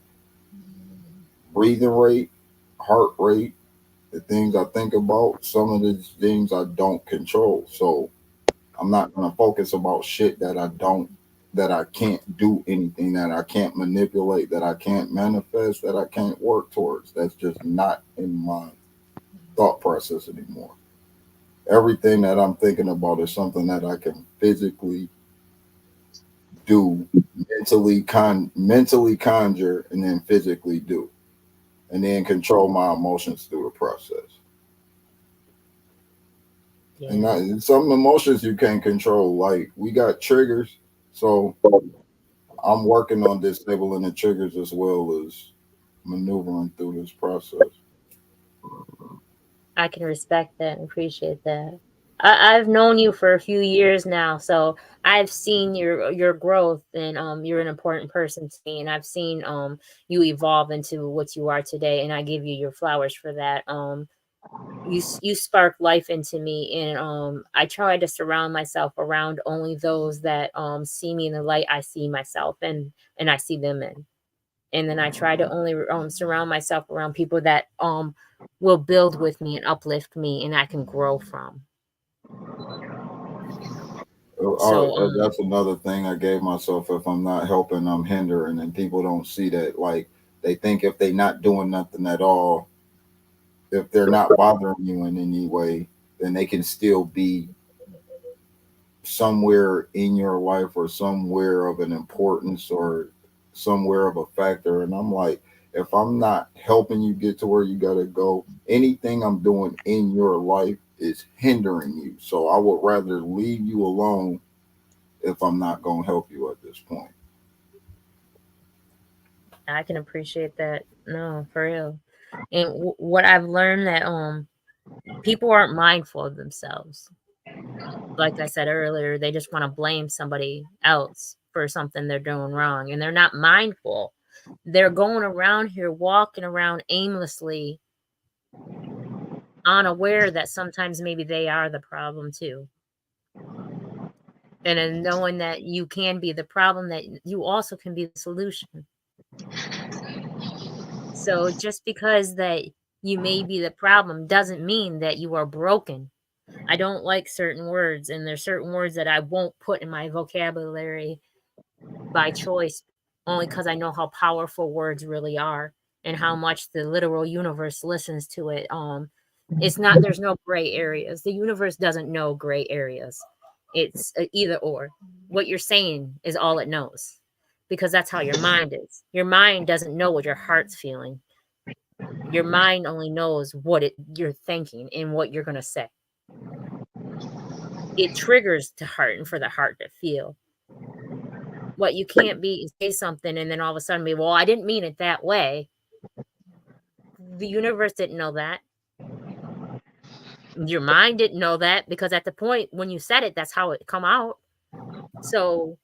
breathing rate, heart rate, the things I think about. Some of these things I don't control. So I'm not gonna focus about shit that I can't do anything, that I can't manipulate, that I can't manifest, that I can't work towards. That's just not in my thought process anymore. Everything that I'm thinking about is something that I can physically do, mentally conjure, and then physically do, and then control my emotions through the process. Yeah. And some emotions you can't control. Like we got triggers, so I'm working on disabling the triggers as well as maneuvering through this process. I can respect that and appreciate that. I've known you for a few years now, so I've seen your growth, and you're an important person to me, and I've seen you evolve into what you are today, and I give you your flowers for that. You spark life into me, and I try to surround myself around only those that see me in the light I see myself and I see them in. And then I try to only surround myself around people that will build with me and uplift me and I can grow from. So That's another thing I gave myself. If I'm not helping, I'm hindering, and people don't see that. Like they think if they're not doing nothing at all, if they're not bothering you in any way, then they can still be somewhere in your life or somewhere of an importance or somewhere of a factor. And I'm like, if I'm not helping you get to where you got to go, anything I'm doing in your life is hindering you. So I would rather leave you alone if I'm not going to help you at this point. I can appreciate that. No, for real. And what I've learned that people aren't mindful of themselves. Like I said earlier, they just want to blame somebody else for something they're doing wrong, and they're not mindful. They're going around here walking around aimlessly, unaware that sometimes maybe they are the problem too. And then knowing that you can be the problem, that you also can be the solution. So just because that you may be the problem doesn't mean that you are broken. I don't like certain words, and there's certain words that I won't put in my vocabulary by choice, only because I know how powerful words really are and how much the literal universe listens to it. It's not, there's no gray areas. The universe doesn't know gray areas. It's either or. What you're saying is all it knows, because that's how your mind is. Your mind doesn't know what your heart's feeling. Your mind only knows what you're thinking and what you're going to say. It triggers the heart and for the heart to feel. What you can't be is say something and then all of a sudden be, well, I didn't mean it that way. The universe didn't know that. Your mind didn't know that, because at the point when you said it, that's how it come out. So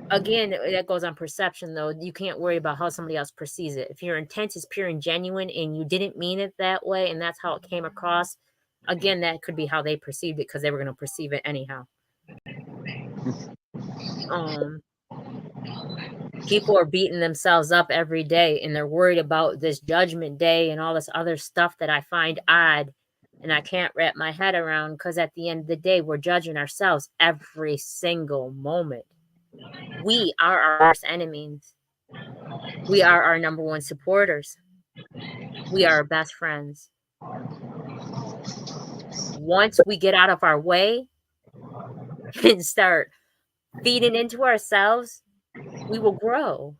again, that goes on perception, though. You can't worry about how somebody else perceives it. If your intent is pure and genuine and you didn't mean it that way and that's how it came across, again, that could be how they perceived it, because they were going to perceive it anyhow. People are beating themselves up every day and they're worried about this judgment day and all this other stuff that I find odd and I can't wrap my head around, because at the end of the day, we're judging ourselves every single moment. We are our worst enemies. We are our number one supporters. We are our best friends. Once we get out of our way and start feeding into ourselves, we will grow.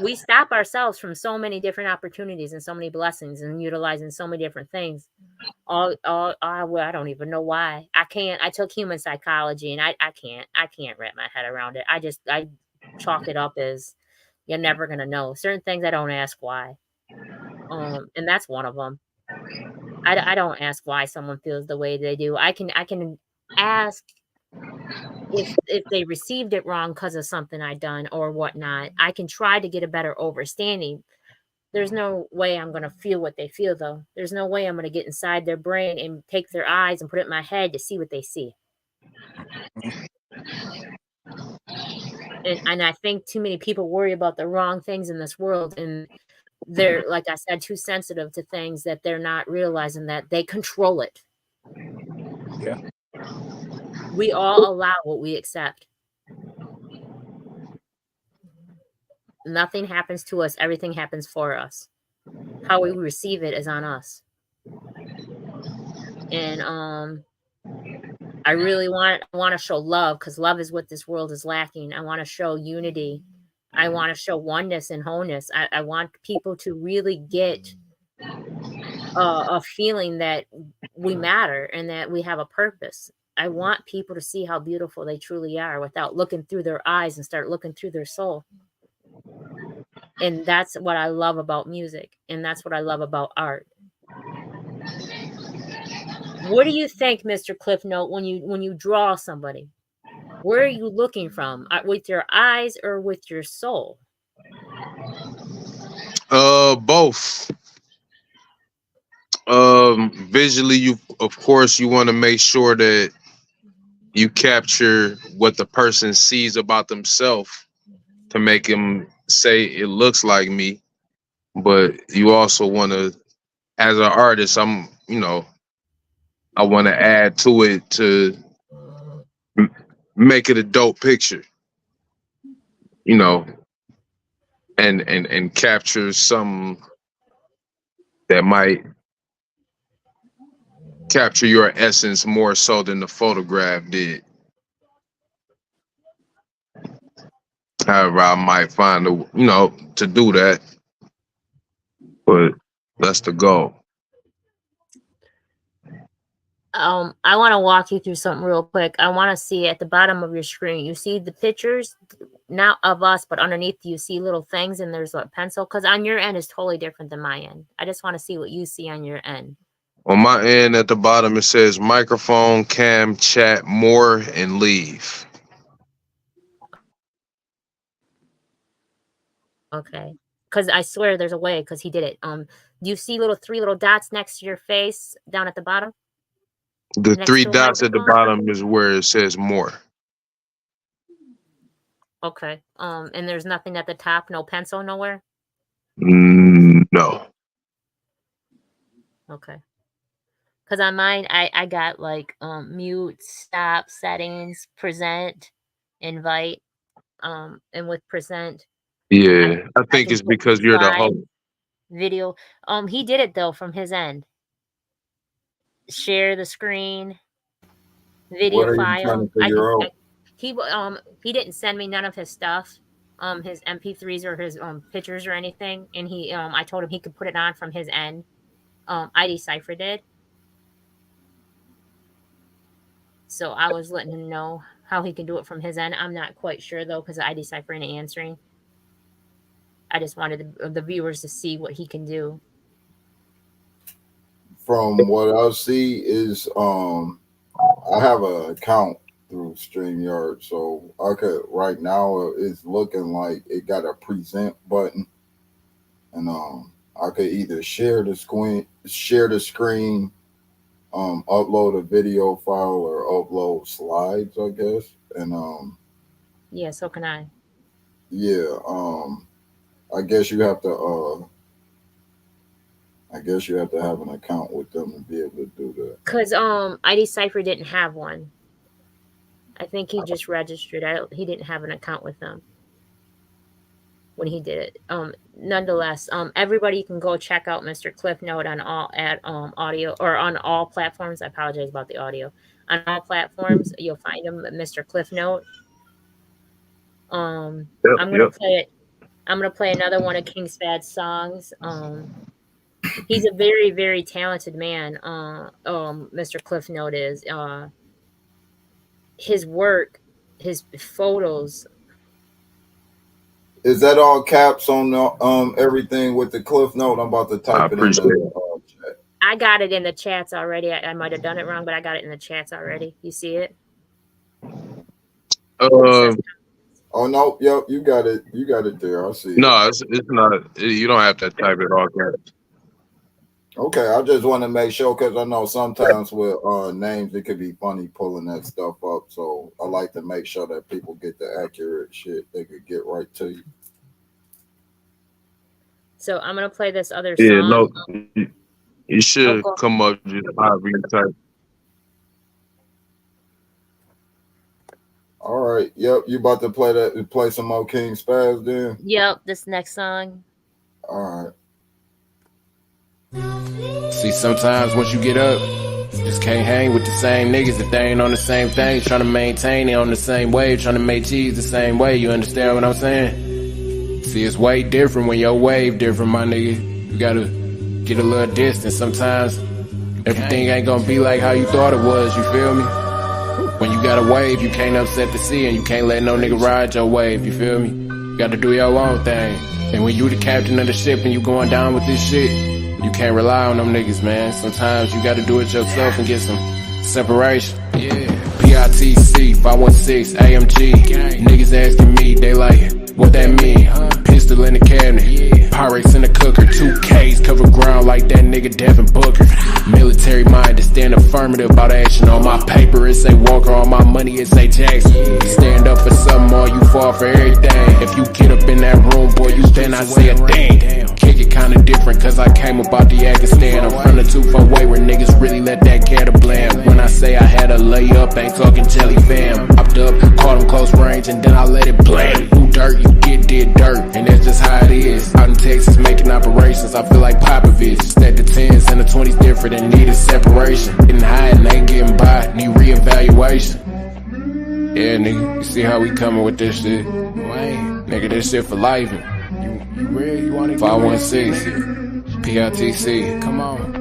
We stop ourselves from so many different opportunities and so many blessings and utilizing so many different things. I don't even know why. I took human psychology and I can't wrap my head around it. I chalk it up as you're never going to know. Certain things I don't ask why. And that's one of them. I don't ask why someone feels the way they do. I can ask if they received it wrong because of something I done or whatnot. I can try to get a better understanding. There's no way I'm going to feel what they feel, though. There's no way I'm going to get inside their brain and take their eyes and put it in my head to see what they see. And I think too many people worry about the wrong things in this world, and they're, like I said, too sensitive to things that they're not realizing that they control it. Yeah. We all allow what we accept. Nothing happens to us. Everything happens for us. How we receive it is on us. And I really want to show love, because love is what this world is lacking. I want to show unity. I want to show oneness and wholeness. I want people to really get a feeling that we matter and that we have a purpose. I want people to see how beautiful they truly are without looking through their eyes and start looking through their soul. And that's what I love about music. And that's what I love about art. What do you think, Mr.CliffNote, when you draw somebody? Where are you looking from? With your eyes or with your soul? Both. Visually, you want to make sure that you capture what the person sees about themselves to make them say it looks like me. But you also want to, as an artist, I want to add to it to make it a dope picture, and capture some that might capture your essence more so than the photograph did. However, I might find to do that, but that's the goal. I want to walk you through something real quick. I want to see at the bottom of your screen, you see the pictures, not of us, but underneath you see little things, and there's a pencil, because on your end is totally different than my end. I just want to see what you see on your end. On my end, at the bottom, it says microphone, cam, chat, more, and leave. Okay. Because I swear there's a way, because he did it. Do you see three little dots next to your face down at the bottom? The three dots at the bottom is where it says more. Okay. And there's nothing at the top, no pencil nowhere? No. Okay. Because on mine, I got mute, stop, settings, present, invite, and with present. Yeah, I think it's because you're the host. video. He did it though from his end. Share the screen, video What are you file. trying to figure out? He didn't send me none of his stuff, his MP3s or his pictures or anything, and I told him he could put it on from his end. ID Cypher did. So I was letting him know how he can do it from his end. I'm not quite sure though, because ID Cypher ain't answering. I just wanted the viewers to see what he can do. From what I see is I have an account through StreamYard, so I could right now it's looking like it got a present button, and I could either share the screen, upload a video file, or upload slides, I guess. And yeah, so can I. Yeah, I guess you have to have an account with them to be able to do that. Because ID Cypher didn't have one. I think he just registered. He didn't have an account with them when he did it. Nonetheless, everybody can go check out Mr.CliffNote on all audio, or on all platforms. I apologize about the audio. On all platforms, you'll find him at Mr.CliffNote. I'm gonna play another one of Kyng Spazz's songs. He's a very, very talented man. Mr.CliffNote is. His work, his photos. Is that all caps on everything with the CliffNote? I'm about to type it in the chat. I got it in the chats already. I might have done it wrong, but I got it in the chats already. You see it? Oh no, yep, you got it. You got it there. I see. No, it's not. You don't have to type it all caps. Okay, I just want to make sure, because I know sometimes with names it could be funny pulling that stuff up. So I like to make sure that people get the accurate shit they could get right to you. So I'm gonna play this other song. Yeah, no, you should come up just however you type. All right. Yep, you about to play some more Kyng Spazz then? Yep, this next song. All right. See, sometimes once you get up, you just can't hang with the same niggas if they ain't on the same thing. Trying to maintain it on the same wave, trying to make cheese the same way. You understand what I'm saying? See, it's way different when your wave different, my nigga. You gotta get a little distance. Sometimes everything ain't gonna be like how you thought it was, you feel me? When you got a wave, you can't upset the sea, and you can't let no nigga ride your wave, you feel me? You gotta do your own thing. And when you the captain of the ship and you going down with this shit, you can't rely on them niggas, man. Sometimes you gotta do it yourself and get some separation. Yeah. PITC, 516, AMG. Niggas asking me, they like, what that mean? Pistol in the cabinet, Pyrex in the cooker, 2Ks cover ground like that nigga Devin Booker. Military minded, stand affirmative about action. On my paper it say Walker, on my money it say Jackson. Stand up for something or you fall for everything. If you get up in that room, boy, you stand not say a thing. Kick it kinda different cause I came about the Afghanistan. I'm from the 2-4 way where niggas really let that cat blame. When I say I had a layup, ain't talking jelly fam. Popped up, caught him close range and then I let it blame. Who dirt, you did dirt, and that's just how it is. Out in Texas making operations, I feel like Popovich. Stack the 10s and the 20s different and needed separation. Getting high and ain't getting by, need reevaluation. Yeah, nigga, you see how we coming with this shit? Nigga, this shit for life. You real? You want it? 516, PITC, come on.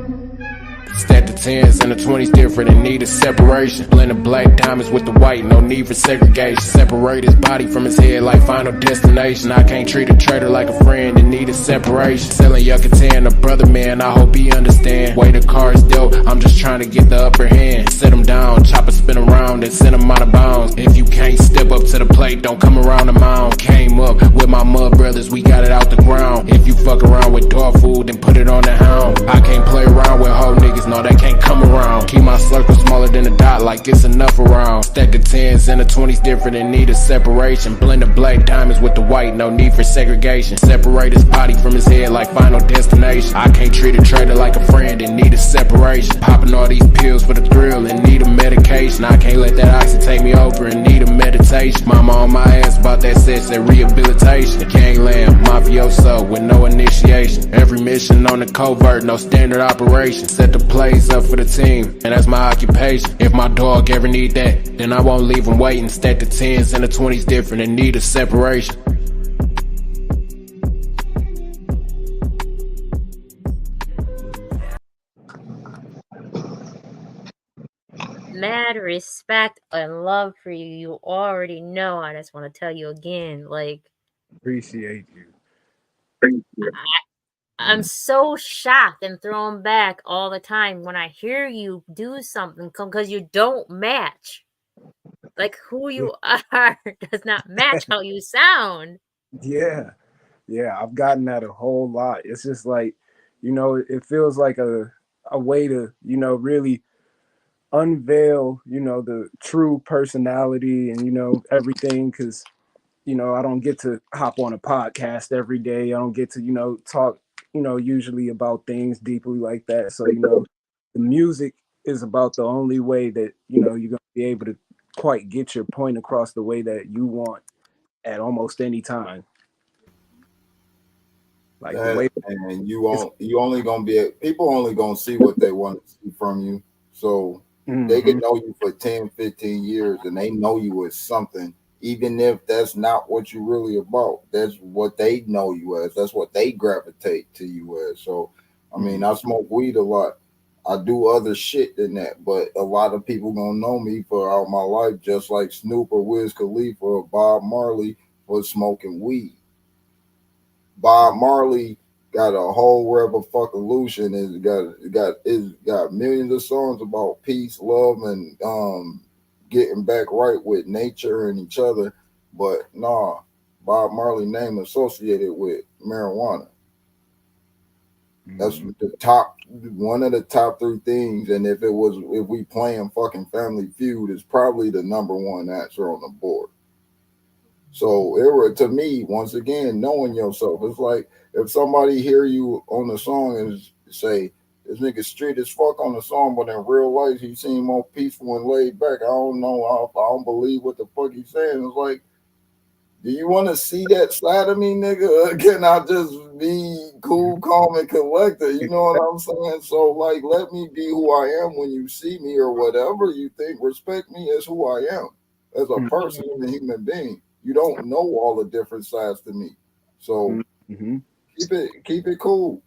Stack the 10s and the 20s different and need a separation. Blend the black diamonds with the white, no need for segregation. Separate his body from his head like Final Destination. I can't treat a traitor like a friend and need a separation. Selling Yucatan, a brother man, I hope he understand. Way the cards dealt, I'm just trying to get the upper hand. Set him down, chopper spin around and send him out of bounds. If you can't step up to the plate, don't come around the mound. Came up with my mud brothers, we got it out the ground. If you fuck around with dog food, then put it on the hound. I can't play around with hoe niggas, no, they can't come around. Keep my circle smaller than a dot, like it's enough around. Stack the 10s and the 20s different and need a separation. Blend the black diamonds with the white, no need for segregation. Separate his body from his head like Final Destination. I can't treat a traitor like a friend and need a separation. Popping all these pills for the thrill and need a medication. I can't let that oxy take me over and need a meditation. Mama on my ass about that sex, that rehabilitation. The Gang Lamb, my mafioso with no initiation. Every mission on the covert, no standard operation. Set the plays up for the team, and that's my occupation. If my dog ever need that, then I won't leave him waiting. Stack the 10s and the 20s different and need a separation. Mad respect and love for you. You already know. I just want to tell you again, like, Appreciate you. I'm so shocked and thrown back all the time when I hear you do something because you don't match. Like, who you are does not match how you sound. Yeah. I've gotten that a whole lot. It's just like, it feels like a way to, really unveil, the true personality and, everything. Cause, I don't get to hop on a podcast every day. I don't get to, talk, usually about things deeply like that. So, the music is about the only way that, you're going to be able to quite get your point across the way that you want at almost any time. Like the way, and you only gonna be people only gonna see what they want to see from you. So they can know you for 10, 15 years and they know you as something, even if that's not what you're really about. That's what they know you as. That's what they gravitate to you as. So I mean, I smoke weed a lot. I do other shit than that, but a lot of people gonna know me for all my life, just like Snoop or Wiz Khalifa or Bob Marley for smoking weed. Bob Marley got a whole rebel fucking it's got millions of songs about peace, love, and getting back right with nature and each other. But nah, Bob Marley name associated with marijuana. That's the top one of the top three things. And if we playing fucking Family Feud, it's probably the number one answer on the board. So to me, once again, knowing yourself, it's like if somebody hear you on the song and say, this nigga street as fuck on the song, but in real life, he seemed more peaceful and laid back. I don't know. I don't believe what the fuck he's saying. It's like, do you want to see that side of me, nigga? Or can I just be cool, calm, and collected? You know what I'm saying? So, like, let me be who I am when you see me or whatever you think. Respect me as who I am, as a person and a human being. You don't know all the different sides to me. So keep it cool.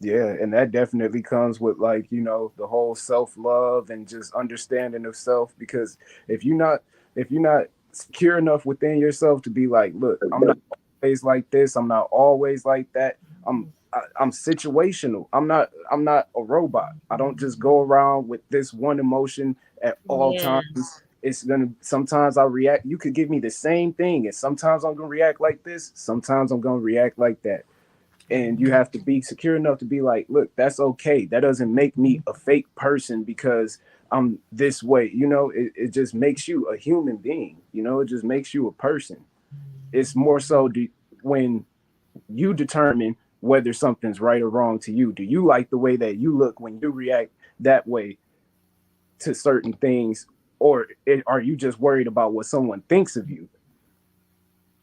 Yeah, and that definitely comes with like, the whole self-love and just understanding of self. Because if you're not secure enough within yourself to be like, look, I'm not always like this, I'm not always like that. I'm situational. I'm not a robot. I don't just go around with this one emotion at all times. It's gonna sometimes I react. You could give me the same thing, and sometimes I'm gonna react like this, sometimes I'm gonna react like that. And you have to be secure enough to be like, look, that's okay. That doesn't make me a fake person because I'm this way. It just makes you a human being. It just makes you a person. It's more so when you determine whether something's right or wrong to you. Do you like the way that you look when you react that way to certain things, or are you just worried about what someone thinks of you?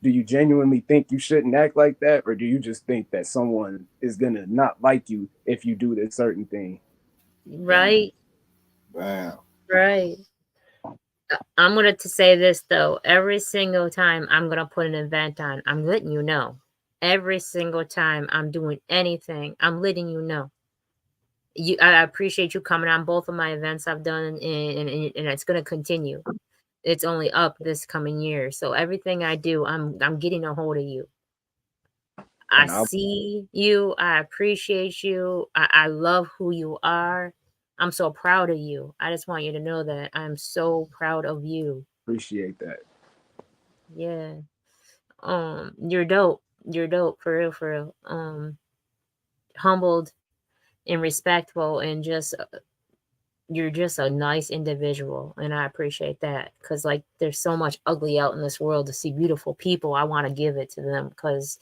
Do you genuinely think you shouldn't act like that, or do you just think that someone is gonna not like you if you do this certain thing? Right. Bam. Right. I'm going to say this, though. Every single time I'm going to put an event on, I'm letting you know. Every single time I'm doing anything, I'm letting you know. I appreciate you coming on both of my events I've done, and it's going to continue. It's only up this coming year. So everything I do, I'm getting a hold of you. I see you. I appreciate you. I love who you are. I'm so proud of you. I just want you to know that I'm so proud of you. Appreciate that. Yeah. You're dope. You're dope, for real, for real. Humbled and respectful, and just you're just a nice individual, and I appreciate that. Because like there's so much ugly out in this world. To see beautiful people, I want to give it to them, because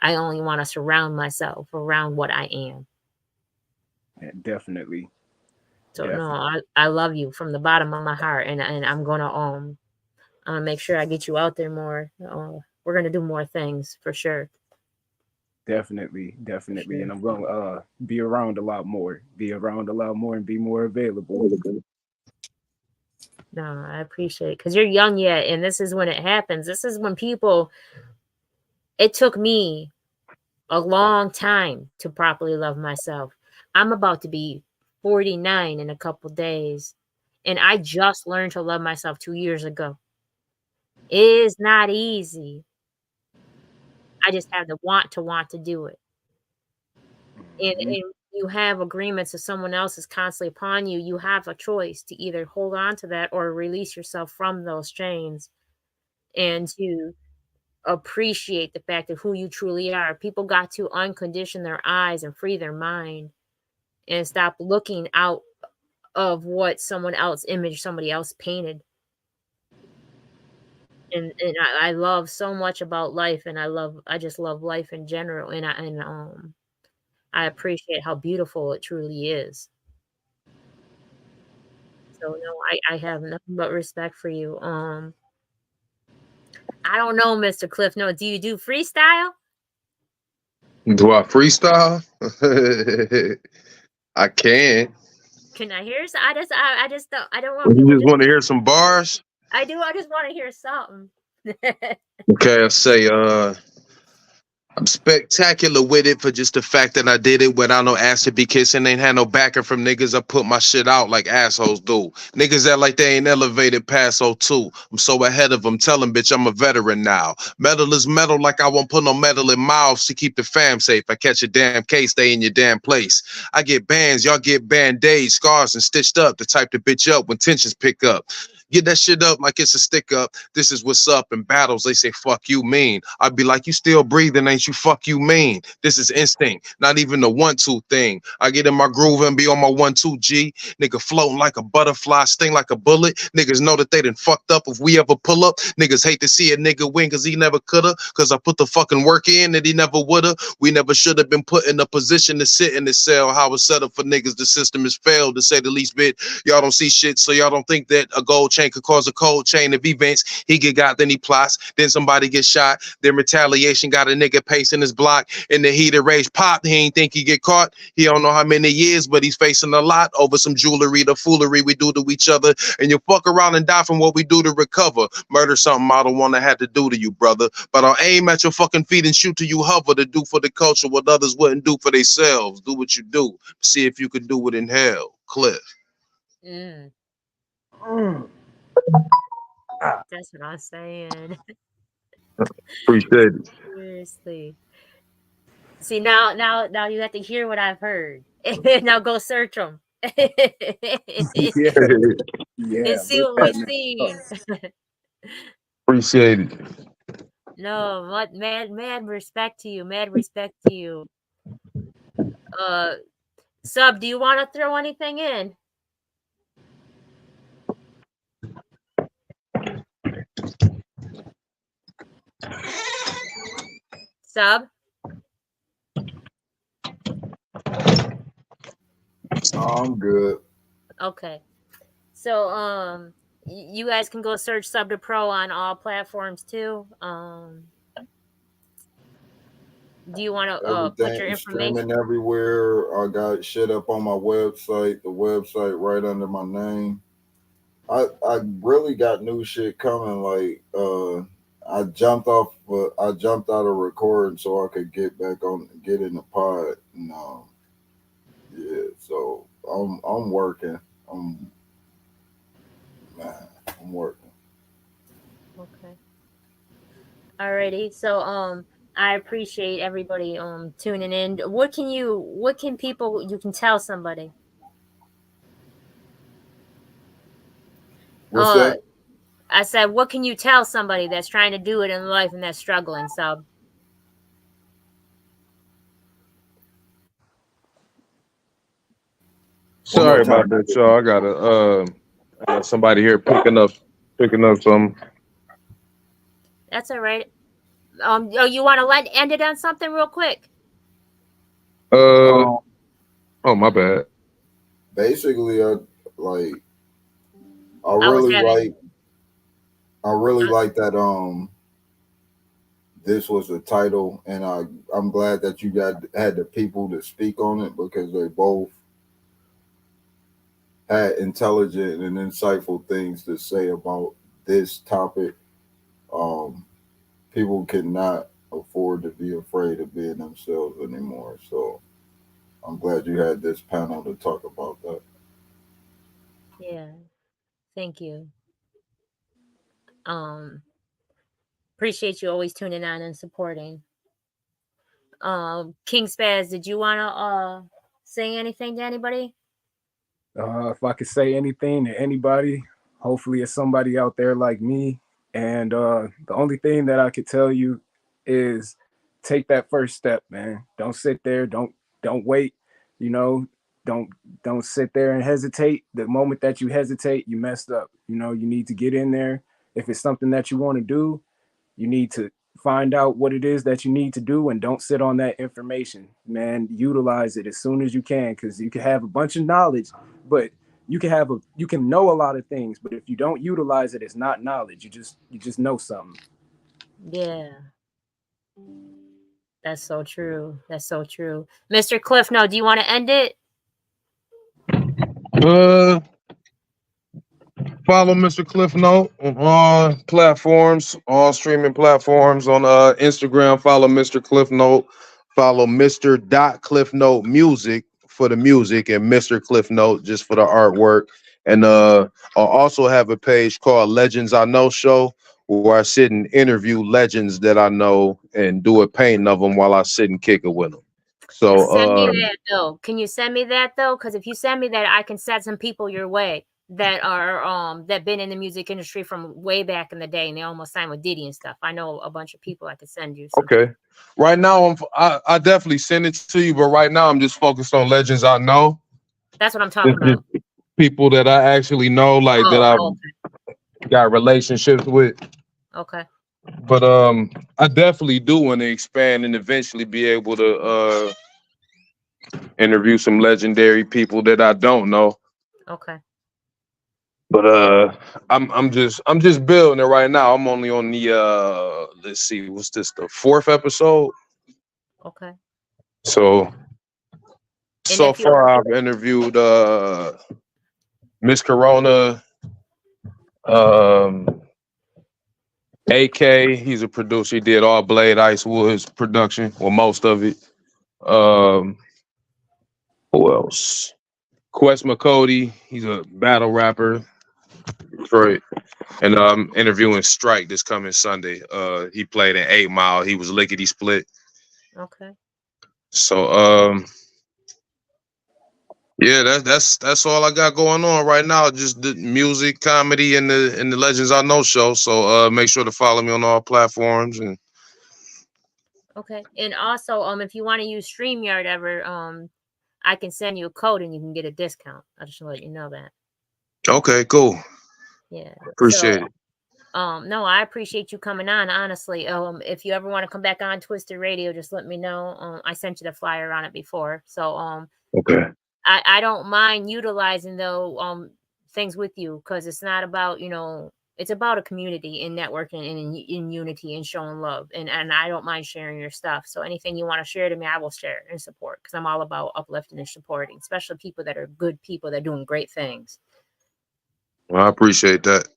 I only want to surround myself around what I am. Yeah, definitely. So no, I love you from the bottom of my heart, and I'm gonna make sure I get you out there more. We're gonna do more things for sure. Definitely. And I'm going to be around a lot more, and be more available. No, I appreciate it because you're young yet, and this is when it happens. This is when people. It took me a long time to properly love myself. I'm about to be 49 in a couple days, and I just learned to love myself 2 years ago. It is not easy. I just have the want to do it. And you have agreements if someone else is constantly upon you, you have a choice to either hold on to that or release yourself from those chains and to appreciate the fact of who you truly are. People got to uncondition their eyes and free their mind and stop looking out of what someone else image somebody else painted. And I love so much about life, and I just love life in general, and I appreciate how beautiful it truly is. So no, I have nothing but respect for you. I don't know, Mr.CliffNote. Do you do freestyle? Do I freestyle? I can. Can I hear? I just don't. I don't want You people just want to hear some bars? I do. I just want to hear something. Okay, I say, I'm spectacular with it for just the fact that I did it without no ass to be kissing. Ain't had no backing from niggas. I put my shit out like assholes do. Niggas act like they ain't elevated past 02. I'm so ahead of them. Tell them, bitch, I'm a veteran now. Metal is metal, like I won't put no metal in mouths to keep the fam safe. I catch a damn case, stay in your damn place. I get bands, y'all get band-aids, scars, and stitched up to type the bitch up when tensions pick up. Get that shit up like it's a stick up. This is what's up. In battles, they say, fuck you mean. I'd be like, you still breathing, ain't you? Fuck you mean. This is instinct, not even the 1-2 thing. I get in my groove and be on my 1-2 G. Nigga floating like a butterfly, sting like a bullet. Niggas know that they done fucked up if we ever pull up. Niggas hate to see a nigga win cause he never coulda. Cause I put the fucking work in that he never woulda. We never should have been put in a position to sit in the cell. How it's set up for niggas, the system has failed to say the least bit. Y'all don't see shit, so y'all don't think that a gold chain could cause a cold chain of events. He get got, then he plots, then somebody gets shot, then retaliation got a nigga pacing his block. In the heat of rage pop, he ain't think he get caught. He don't know how many years, but he's facing a lot over some jewelry, the foolery we do to each other. And you fuck around and die from what we do to recover. Murder something I don't want to have to do to you, brother. But I'll aim at your fucking feet and shoot till you hover to do for the culture what others wouldn't do for themselves. Do what you do. See if you could do it in hell. Cliff. That's what I'm saying. Appreciate it. Seriously. See, now you have to hear what I've heard. Now go search them. Yeah. And see what we've seen. Appreciate it. No, what mad respect to you. Mad respect to you. Sub, do you want to throw anything in? Sub? I'm good. Okay. So you guys can go search Sub to Pro on all platforms too. Do you want to put your information? Streaming everywhere. I got shit up on my website. The website right under my name. I really got new shit coming. Like I jumped out of recording so I could get in the pod. Yeah. So I'm working. I'm working. Okay. Alrighty. So I appreciate everybody tuning in. What can people you can tell somebody? What's that? I said, what can you tell somebody that's trying to do it in life and that's struggling, Sub? Sorry about that, y'all. I got somebody here picking up some. That's all right. You want to end it on something real quick? Oh, my bad. Basically, I really like that this was the title, and I'm glad that you had the people to speak on it, because they both had intelligent and insightful things to say about this topic. Um, People cannot afford to be afraid of being themselves anymore. So I'm glad you had this panel to talk about that. Yeah, thank you. Appreciate you always tuning on and supporting. Kyng Spazz, did you want to say anything to anybody? If I could say anything to anybody, hopefully it's somebody out there like me. And the only thing that I could tell you is take that first step, man. Don't sit there. Don't wait. You know, don't sit there and hesitate. The moment that you hesitate, you messed up. You know, you need to get in there. If it's something that you want to do, you need to find out what it is that you need to do, and don't sit on that information, man. Utilize it as soon as you can, because you can have a bunch of knowledge, but you can know a lot of things, but if you don't utilize it, it's not knowledge. You just know something. Yeah, that's so true. That's so true. Mr.CliffNote, do you want to end it? Follow Mr.CliffNote on all platforms, all streaming platforms. On Instagram, follow Mr.CliffNote. Follow Mr.CliffNote Music for the music, and Mr.CliffNote just for the artwork. And I'll also have a page called Legends I Know Show, where I sit and interview legends that I know and do a painting of them while I sit and kick it with them. So Send me that though. Can you send me that though? Because if you send me that, I can send some people your way that are that been in the music industry from way back in the day, and they almost signed with Diddy and stuff. I know a bunch of people I could send you. okay. Right now, I definitely send it to you, but right now I'm just focused on legends I know. That's what I'm talking about. People that I actually know, like that I've got relationships with. Okay. But I definitely do want to expand and eventually be able to interview some legendary people that I don't know. Okay. But I'm just building it right now. I'm only on the let's see, what's this, the 4th episode? Okay. So far I've interviewed Miss Corona, AK, he's a producer. He did all Blade Icewood's production, well, most of it. Who else? Quest McCody, he's a battle rapper, Detroit. And I'm interviewing Strike this coming Sunday. He played in 8 Mile. He was lickety split. Okay. So yeah, that's all I got going on right now. Just the music, comedy, and the Legends I Know show. So make sure to follow me on all platforms. And okay. And also, if you want to use StreamYard ever, I can send you a code and you can get a discount. I just want to let you know that. Okay, cool. Yeah. Appreciate it. No, I appreciate you coming on, honestly. If you ever want to come back on Twisted Radio, just let me know. I sent you the flyer on it before. So okay. I don't mind utilizing though things with you, because it's not about, it's about a community and networking and in unity and showing love. And I don't mind sharing your stuff. So anything you want to share to me, I will share and support, because I'm all about uplifting and supporting, especially people that are good people that are doing great things. Well, I appreciate that.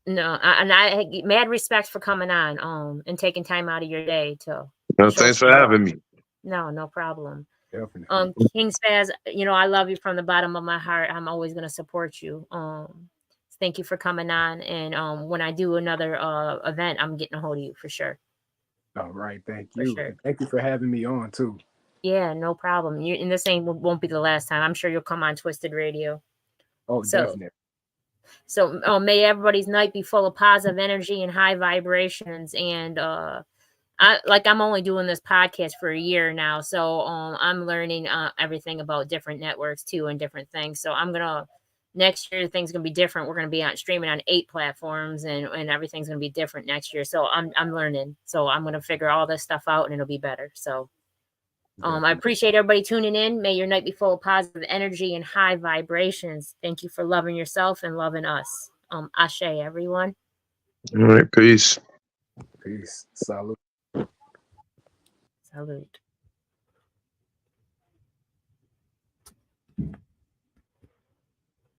No, I mad respect for coming on and taking time out of your day to. Thanks for having me. No problem. Definitely. Kyng Spazz, I love you from the bottom of my heart. I'm always gonna support you. Thank you for coming on, and when I do another event, I'm getting a hold of you for sure. All right, thank you. Sure. Thank you for having me on too. Yeah, no problem. And this won't be the last time. I'm sure you'll come on Twisted Radio. Oh, definitely. So may everybody's night be full of positive energy and high vibrations. And I'm only doing this podcast for a year now, so I'm learning everything about different networks too and different things. So next year things gonna be different. We're gonna be streaming on 8 platforms, and everything's gonna be different next year. So I'm learning. So I'm gonna figure all this stuff out, and it'll be better. So I appreciate everybody tuning in. May your night be full of positive energy and high vibrations. Thank you for loving yourself and loving us. Ashe, everyone. All right, peace. Peace. Salute. Salute.